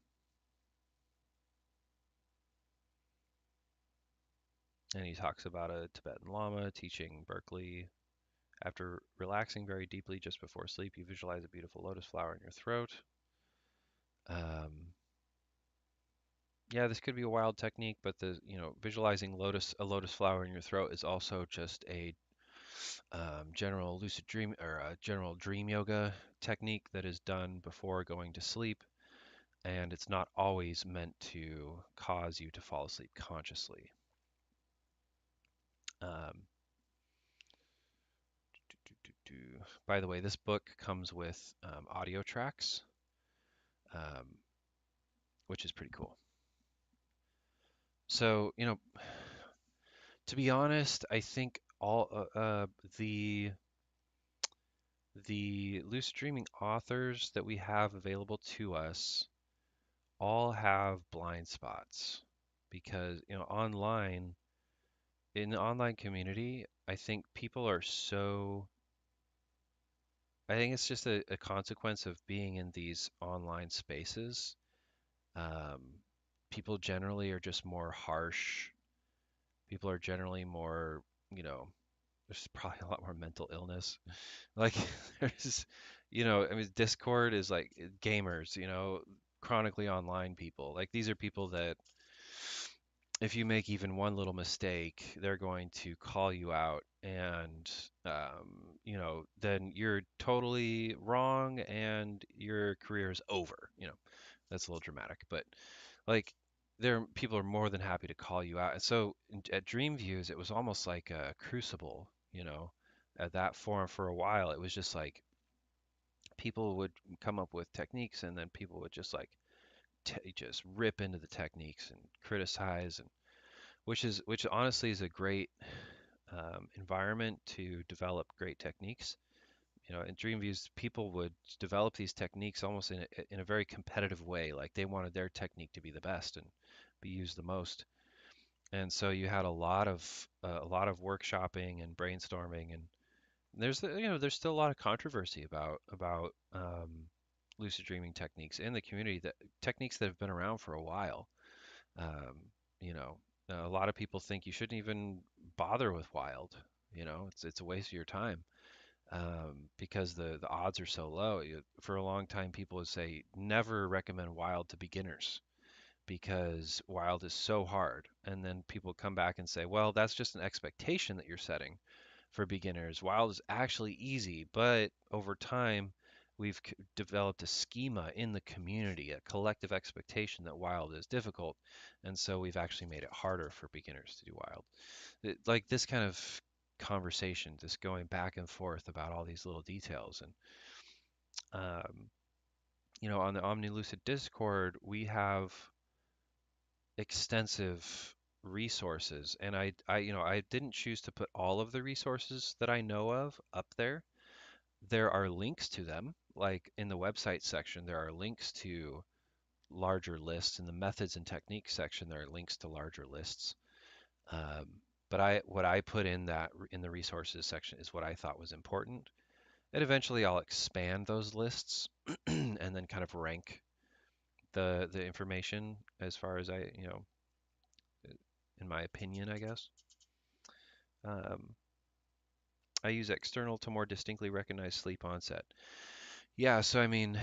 and he talks about a Tibetan Lama teaching Berkeley. After relaxing very deeply just before sleep, you visualize a beautiful lotus flower in your throat. Um, Yeah, this could be a wild technique, but visualizing a lotus flower in your throat is also just a general lucid dream or a general dream yoga technique that is done before going to sleep, and it's not always meant to cause you to fall asleep consciously. Um, By the way, this book comes with audio tracks, um, which is pretty cool. So, to be honest, I think all the lucid dreaming authors that we have available to us all have blind spots because, in the online community, I think it's just a consequence of being in these online spaces. Um, People generally are just more harsh. People are generally more, there's probably a lot more mental illness. Like there's, I mean, Discord is like gamers, chronically online people. Like these are people that if you make even one little mistake, they're going to call you out and then you're totally wrong and your career is over. That's a little dramatic, but like people are more than happy to call you out. And so at Dream Views, it was almost like a crucible, at that forum for a while. It was just like people would come up with techniques and then people would just like just rip into the techniques and criticize, and which honestly is a great environment to develop great techniques. In Dream Views, people would develop these techniques almost in a very competitive way, like they wanted their technique to be the best and be used the most. And so you had a lot of workshopping and brainstorming, and there's still a lot of controversy about lucid dreaming techniques in the community, that techniques that have been around for a while. Um, you know, a lot of people think you shouldn't even bother with wild. It's a waste of your time, because the odds are so low. For a long time, people would say never recommend wild to beginners because wild is so hard. And then people come back and say, well, that's just an expectation that you're setting for beginners. Wild is actually easy, but over time, we've developed a schema in the community, a collective expectation that wild is difficult, and so we've actually made it harder for beginners to do wild. Like this kind of conversation, just going back and forth about all these little details. And on the Omni Lucid Discord, we have extensive resources, and I didn't choose to put all of the resources that I know of up there. There are links to them, like in the website section, there are links to larger lists. In the methods and techniques section, there are links to larger lists. Um, but what I put in in the resources section is what I thought was important. And eventually I'll expand those lists and then kind of rank the information as far as in my opinion, I guess. Um, I use external to more distinctly recognize sleep onset. Yeah, so I mean,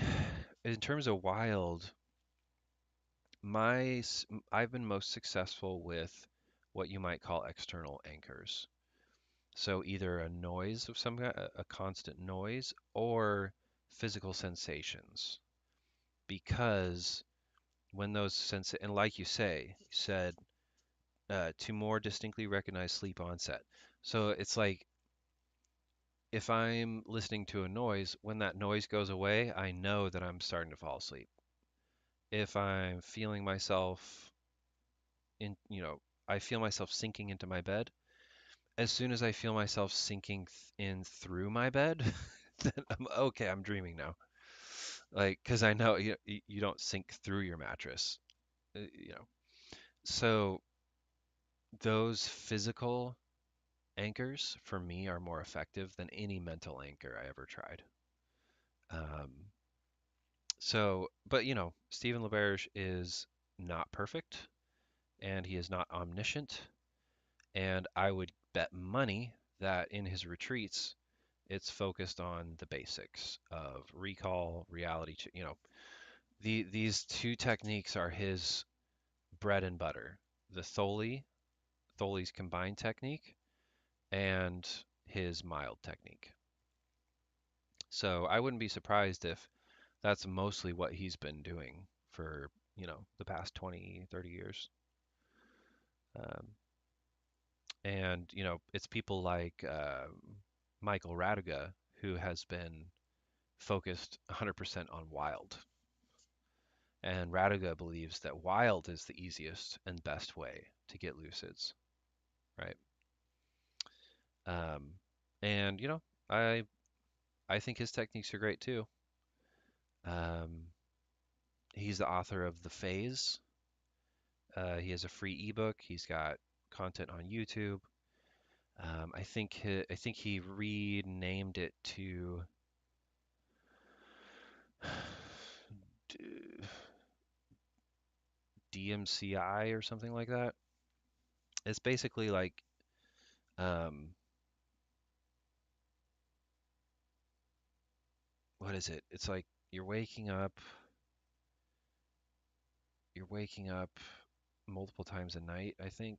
in terms of wild, I've been most successful with what you might call external anchors. So either a noise of some kind, a constant noise, or physical sensations. Because when those and like you said to more distinctly recognize sleep onset. So it's like if I'm listening to a noise, when that noise goes away, I know that I'm starting to fall asleep. If I'm feeling myself I feel myself sinking into my bed. As soon as I feel myself sinking in through my bed, then I'm okay, I'm dreaming now. Like, because I know you don't sink through your mattress, you know. So those physical anchors for me are more effective than any mental anchor I ever tried. Um, but Stephen Laberge is not perfect and he is not omniscient. And I would bet money that in his retreats, it's focused on the basics of recall, reality. These two techniques are his bread and butter. The Tholi's combined technique, and his mild technique. So I wouldn't be surprised if that's mostly what he's been doing for, the past 20, 30 years. Um, and, it's people like Michael Radiga who has been focused 100% on wild. And Radiga believes that wild is the easiest and best way to get lucids, right? Um, and, I think his techniques are great too. Um, he's the author of The Phase. He has a free ebook. He's got content on YouTube. I think he renamed it to DMCI or something like that. It's basically like um, what is it? It's like you're waking up multiple times a night, I think,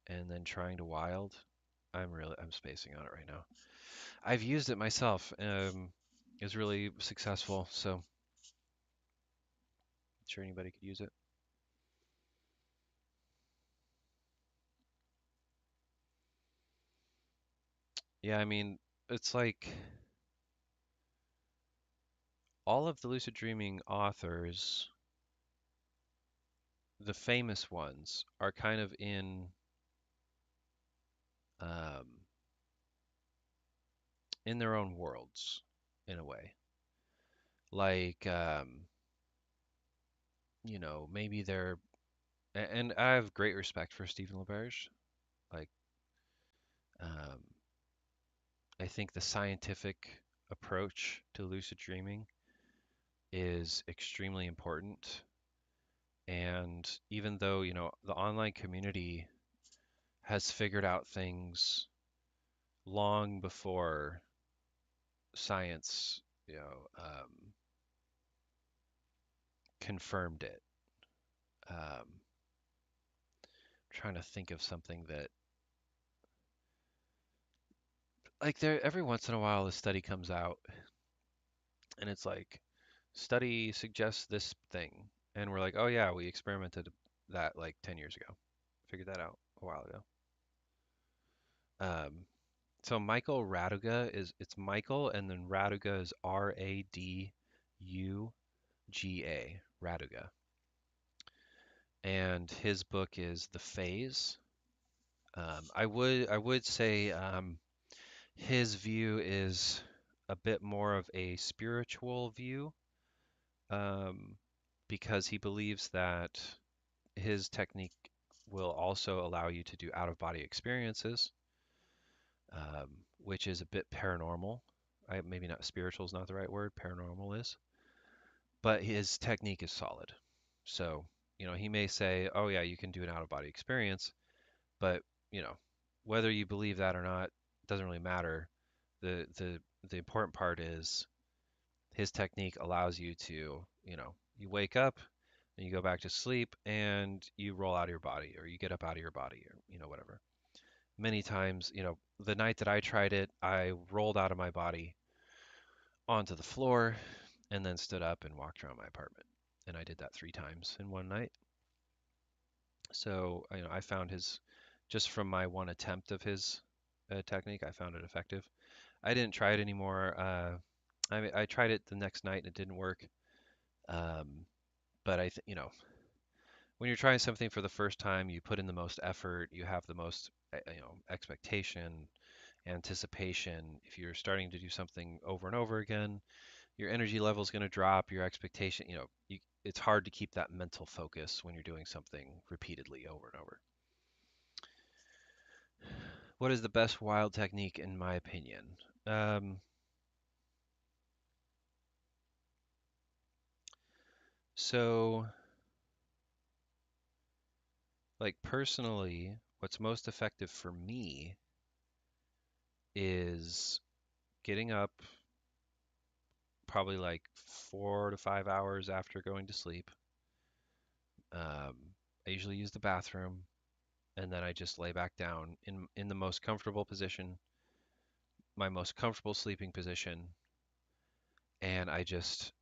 and then trying to wild. I'm spacing on it right now. I've used it myself. It's really successful, so I'm sure anybody could use it. Yeah, I mean, it's like all of the lucid dreaming authors, the famous ones, are kind of um, in their own worlds in a way. Like, maybe and I have great respect for Stephen Laberge. Like, um, I think the scientific approach to lucid dreaming is extremely important. And even though, the online community has figured out things long before science, confirmed it. Trying to think of something that, like, there every once in a while a study comes out and it's like, study suggests this thing, and we're like, oh yeah, we experimented that like 10 years ago, figured that out a while ago. Um, so Michael Raduga it's Michael and then Raduga is Raduga, Raduga. And his book is The Phase. I would say his view is a bit more of a spiritual view. Um, because he believes that his technique will also allow you to do out-of-body experiences, um, which is a bit paranormal. Maybe not spiritual is not the right word, paranormal is, but his technique is solid. So, he may say, oh yeah, you can do an out-of-body experience, but, you know, whether you believe that or not doesn't really matter. The important part is his technique allows you to, you wake up and you go back to sleep and you roll out of your body or you get up out of your body or, whatever. Many times, the night that I tried it, I rolled out of my body onto the floor and then stood up and walked around my apartment. And I did that 3 times in one night. So, I found just from my one attempt of his technique, I found it effective. I didn't try it anymore. I tried it the next night and it didn't work. Um, but when you're trying something for the first time, you put in the most effort, you have the most, expectation, anticipation. If you're starting to do something over and over again, your energy level is going to drop, your expectation, it's hard to keep that mental focus when you're doing something repeatedly over and over. What is the best wild technique in my opinion? So, like personally, what's most effective for me is getting up probably like 4 to 5 hours after going to sleep. Um, I usually use the bathroom and then I just lay back down in the most comfortable position, my most comfortable sleeping position, and I just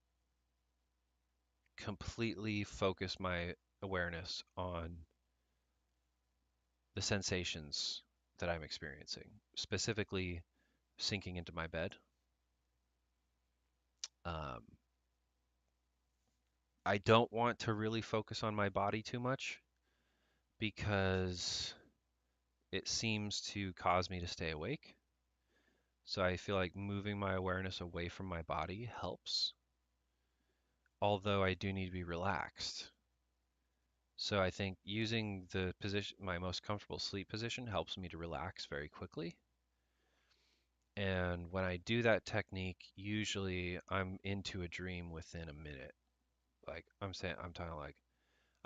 completely focus my awareness on the sensations that I'm experiencing, specifically sinking into my bed. Um, I don't want to really focus on my body too much because it seems to cause me to stay awake. So I feel like moving my awareness away from my body helps, although I do need to be relaxed. So I think using the position, my most comfortable sleep position, helps me to relax very quickly. And when I do that technique, usually I'm into a dream within a minute. Like I'm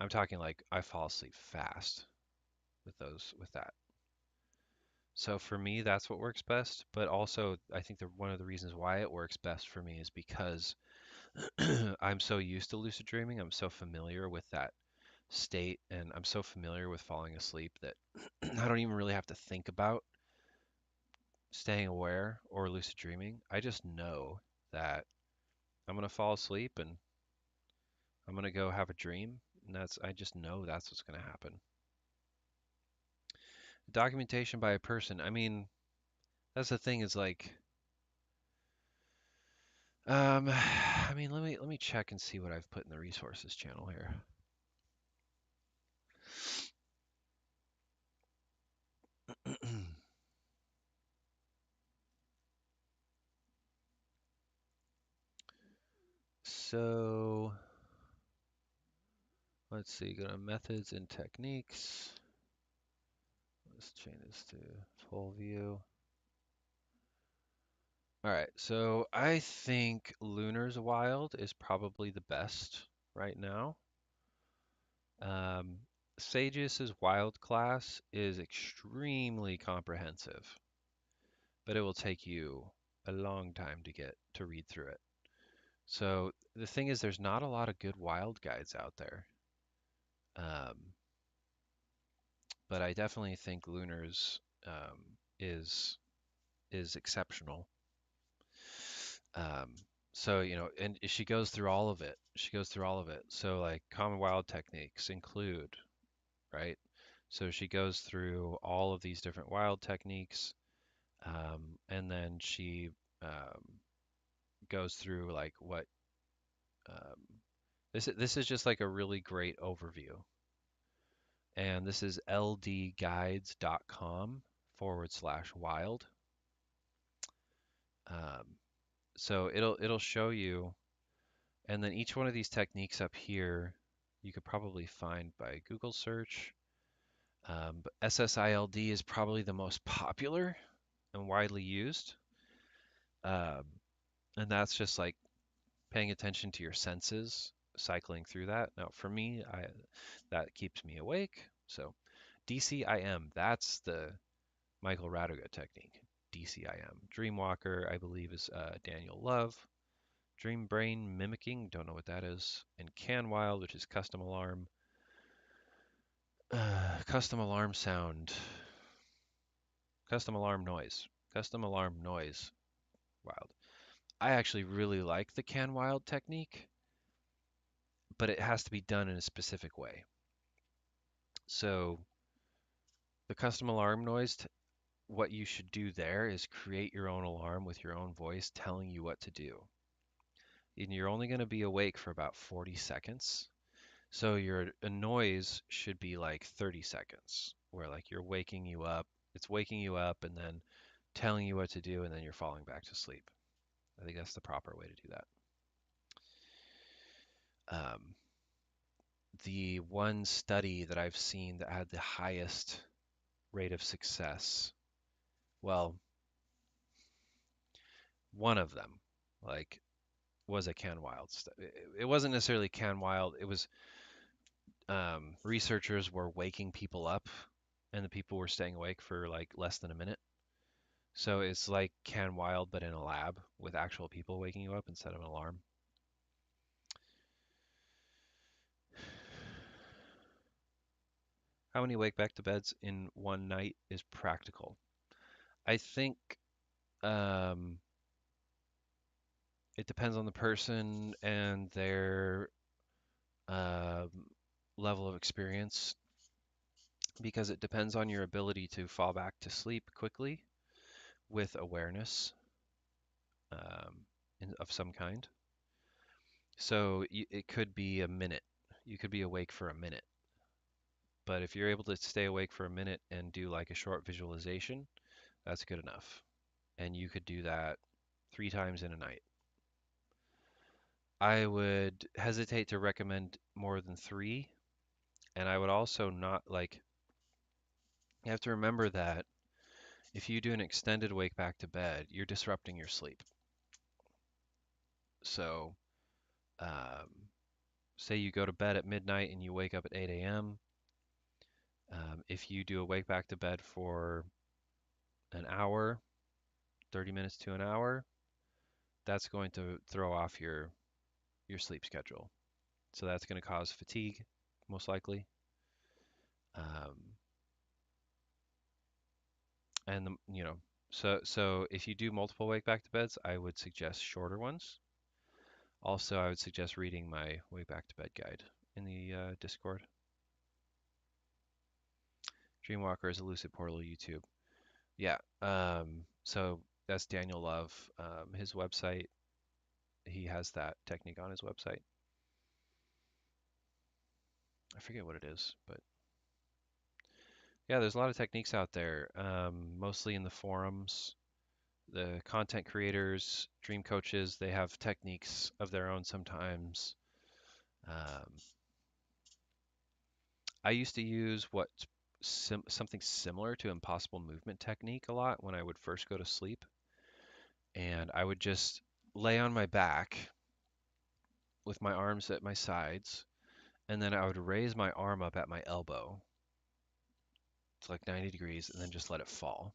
talking like I fall asleep fast with that. So for me, that's what works best. But also, I think one of the reasons why it works best for me is because I'm so used to lucid dreaming. I'm so familiar with that state, and I'm so familiar with falling asleep that I don't even really have to think about staying aware or lucid dreaming. I just know that I'm gonna fall asleep and I'm gonna go have a dream, and I just know that's what's gonna happen. Documentation by a person. I mean, that's the thing is like, I mean, let me check and see what I've put in the resources channel here. So let's see, go to methods and techniques. Let's change this to full view. All right, so I think Lunar's Wild is probably the best right now. Sage's Wild class is extremely comprehensive, but it will take you a long time to read through it. So the thing is, there's not a lot of good wild guides out there. Um, but I definitely think Lunar's is exceptional. Um, so and she goes through all of it. She goes through all of it. So like common wild techniques include, right? So she goes through all of these different wild techniques, and then she um, goes through like what this is just like a really great overview. And this is ldguides.com/wild. Um, so it'll show you And then each one of these techniques up here, you could probably find by Google search. But SSILD is probably the most popular and widely used. Um, and that's just like paying attention to your senses, cycling through that. Now, for me, that keeps me awake. So DCIM, that's the Michael Radoga technique. DCIM. Dreamwalker, I believe, is Daniel Love. Dream Brain Mimicking, don't know what that is. And CanWild, which is custom alarm. Custom alarm sound. Custom alarm noise. Custom alarm noise. Wild. I actually really like the CanWild technique, but it has to be done in a specific way. So the custom alarm noise, what you should do there is create your own alarm with your own voice telling you what to do. And you're only going to be awake for about 40 seconds. So your a noise should be like 30 seconds, where like you're waking you up, it's waking you up and then telling you what to do, and then you're falling back to sleep. I think that's the proper way to do that. The one study that I've seen that had the highest rate of success, well, one of them, like, was a CanWild study. It wasn't necessarily CanWild. It was researchers were waking people up, and the people were staying awake for like less than a minute. So it's like CanWild, but in a lab with actual people waking you up instead of an alarm. How many wake back to beds in one night is practical? I think um, it depends on the person and their um, level of experience, because it depends on your ability to fall back to sleep quickly with awareness of some kind. So it could be a minute. You could be awake for a minute. But if you're able to stay awake for a minute and do like a short visualization, that's good enough. And you could do that 3 times in a night. I would hesitate to recommend more than three. And I would also not like, you have to remember that if you do an extended wake back to bed, you're disrupting your sleep. So, um, say you go to bed at midnight and you wake up at 8 a.m. If you do a wake back to bed for an hour, 30 minutes to an hour, that's going to throw off your sleep schedule. So that's going to cause fatigue, most likely. Um, and so if you do multiple wake back to beds, I would suggest shorter ones. Also, I would suggest reading my wake back to bed guide in the Discord. Dreamwalker is a Lucid Portal YouTube. Yeah. So that's Daniel Love. His website, he has that technique on his website. I forget what it is, but yeah, there's a lot of techniques out there, mostly in the forums. The content creators, dream coaches, they have techniques of their own sometimes. Um, I used to use something similar to impossible movement technique a lot when I would first go to sleep, and I would just lay on my back with my arms at my sides, and then I would raise my arm up at my elbow to like 90 degrees, and then just let it fall.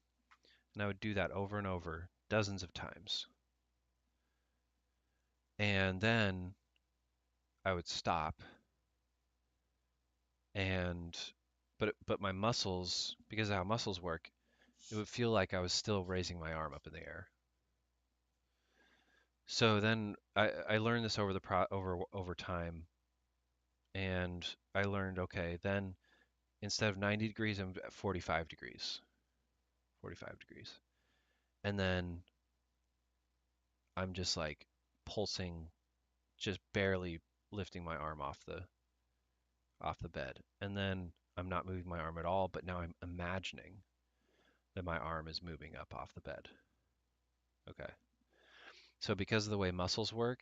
And I would do that over and over, dozens of times. And then I would stop and but my muscles, because of how muscles work, it would feel like I was still raising my arm up in the air. So then I learned this over time, and I learned, okay, then instead of 90 degrees, I'm at 45 degrees. 45 degrees. And then I'm just like pulsing, just barely lifting my arm off the bed. And then I'm not moving my arm at all, but now I'm imagining that my arm is moving up off the bed. Okay. So because of the way muscles work,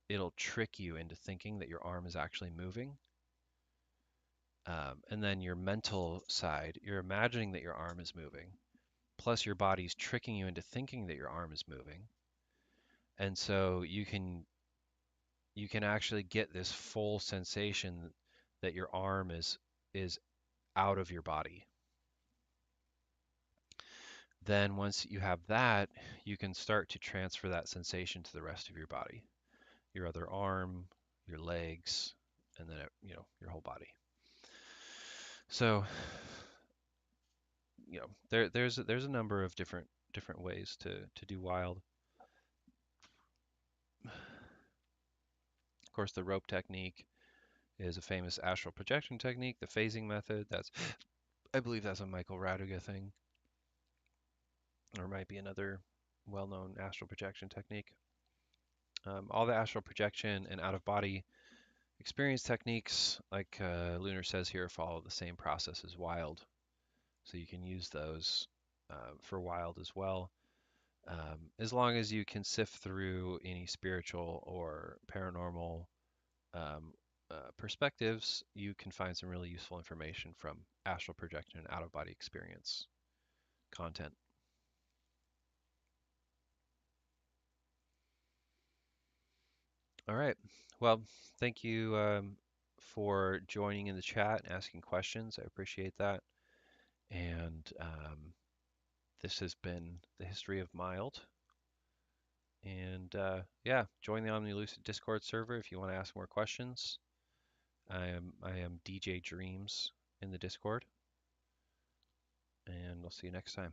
it'll trick you into thinking that your arm is actually moving. And then your mental side, you're imagining that your arm is moving, plus your body's tricking you into thinking that your arm is moving. And so you can actually get this full sensation that your arm is out of your body. Then once you have that, you can start to transfer that sensation to the rest of your body, your other arm, your legs, and then your whole body. So there's a number of different ways to do wild. Of course, the rope technique is a famous astral projection technique. The phasing method, I believe that's a Michael Raduga thing, or it might be another well-known astral projection technique. All the astral projection and out-of-body experience techniques, like Lunar says here, follow the same process as wild. So you can use those for wild as well. As long as you can sift through any spiritual or paranormal perspectives, you can find some really useful information from astral projection and out-of-body experience content. All right. Well, thank you for joining in the chat and asking questions. I appreciate that. And this has been the history of mild. And yeah, join the Omni Lucid Discord server if you want to ask more questions. I am DJDreemz in the Discord, and I'll see you next time.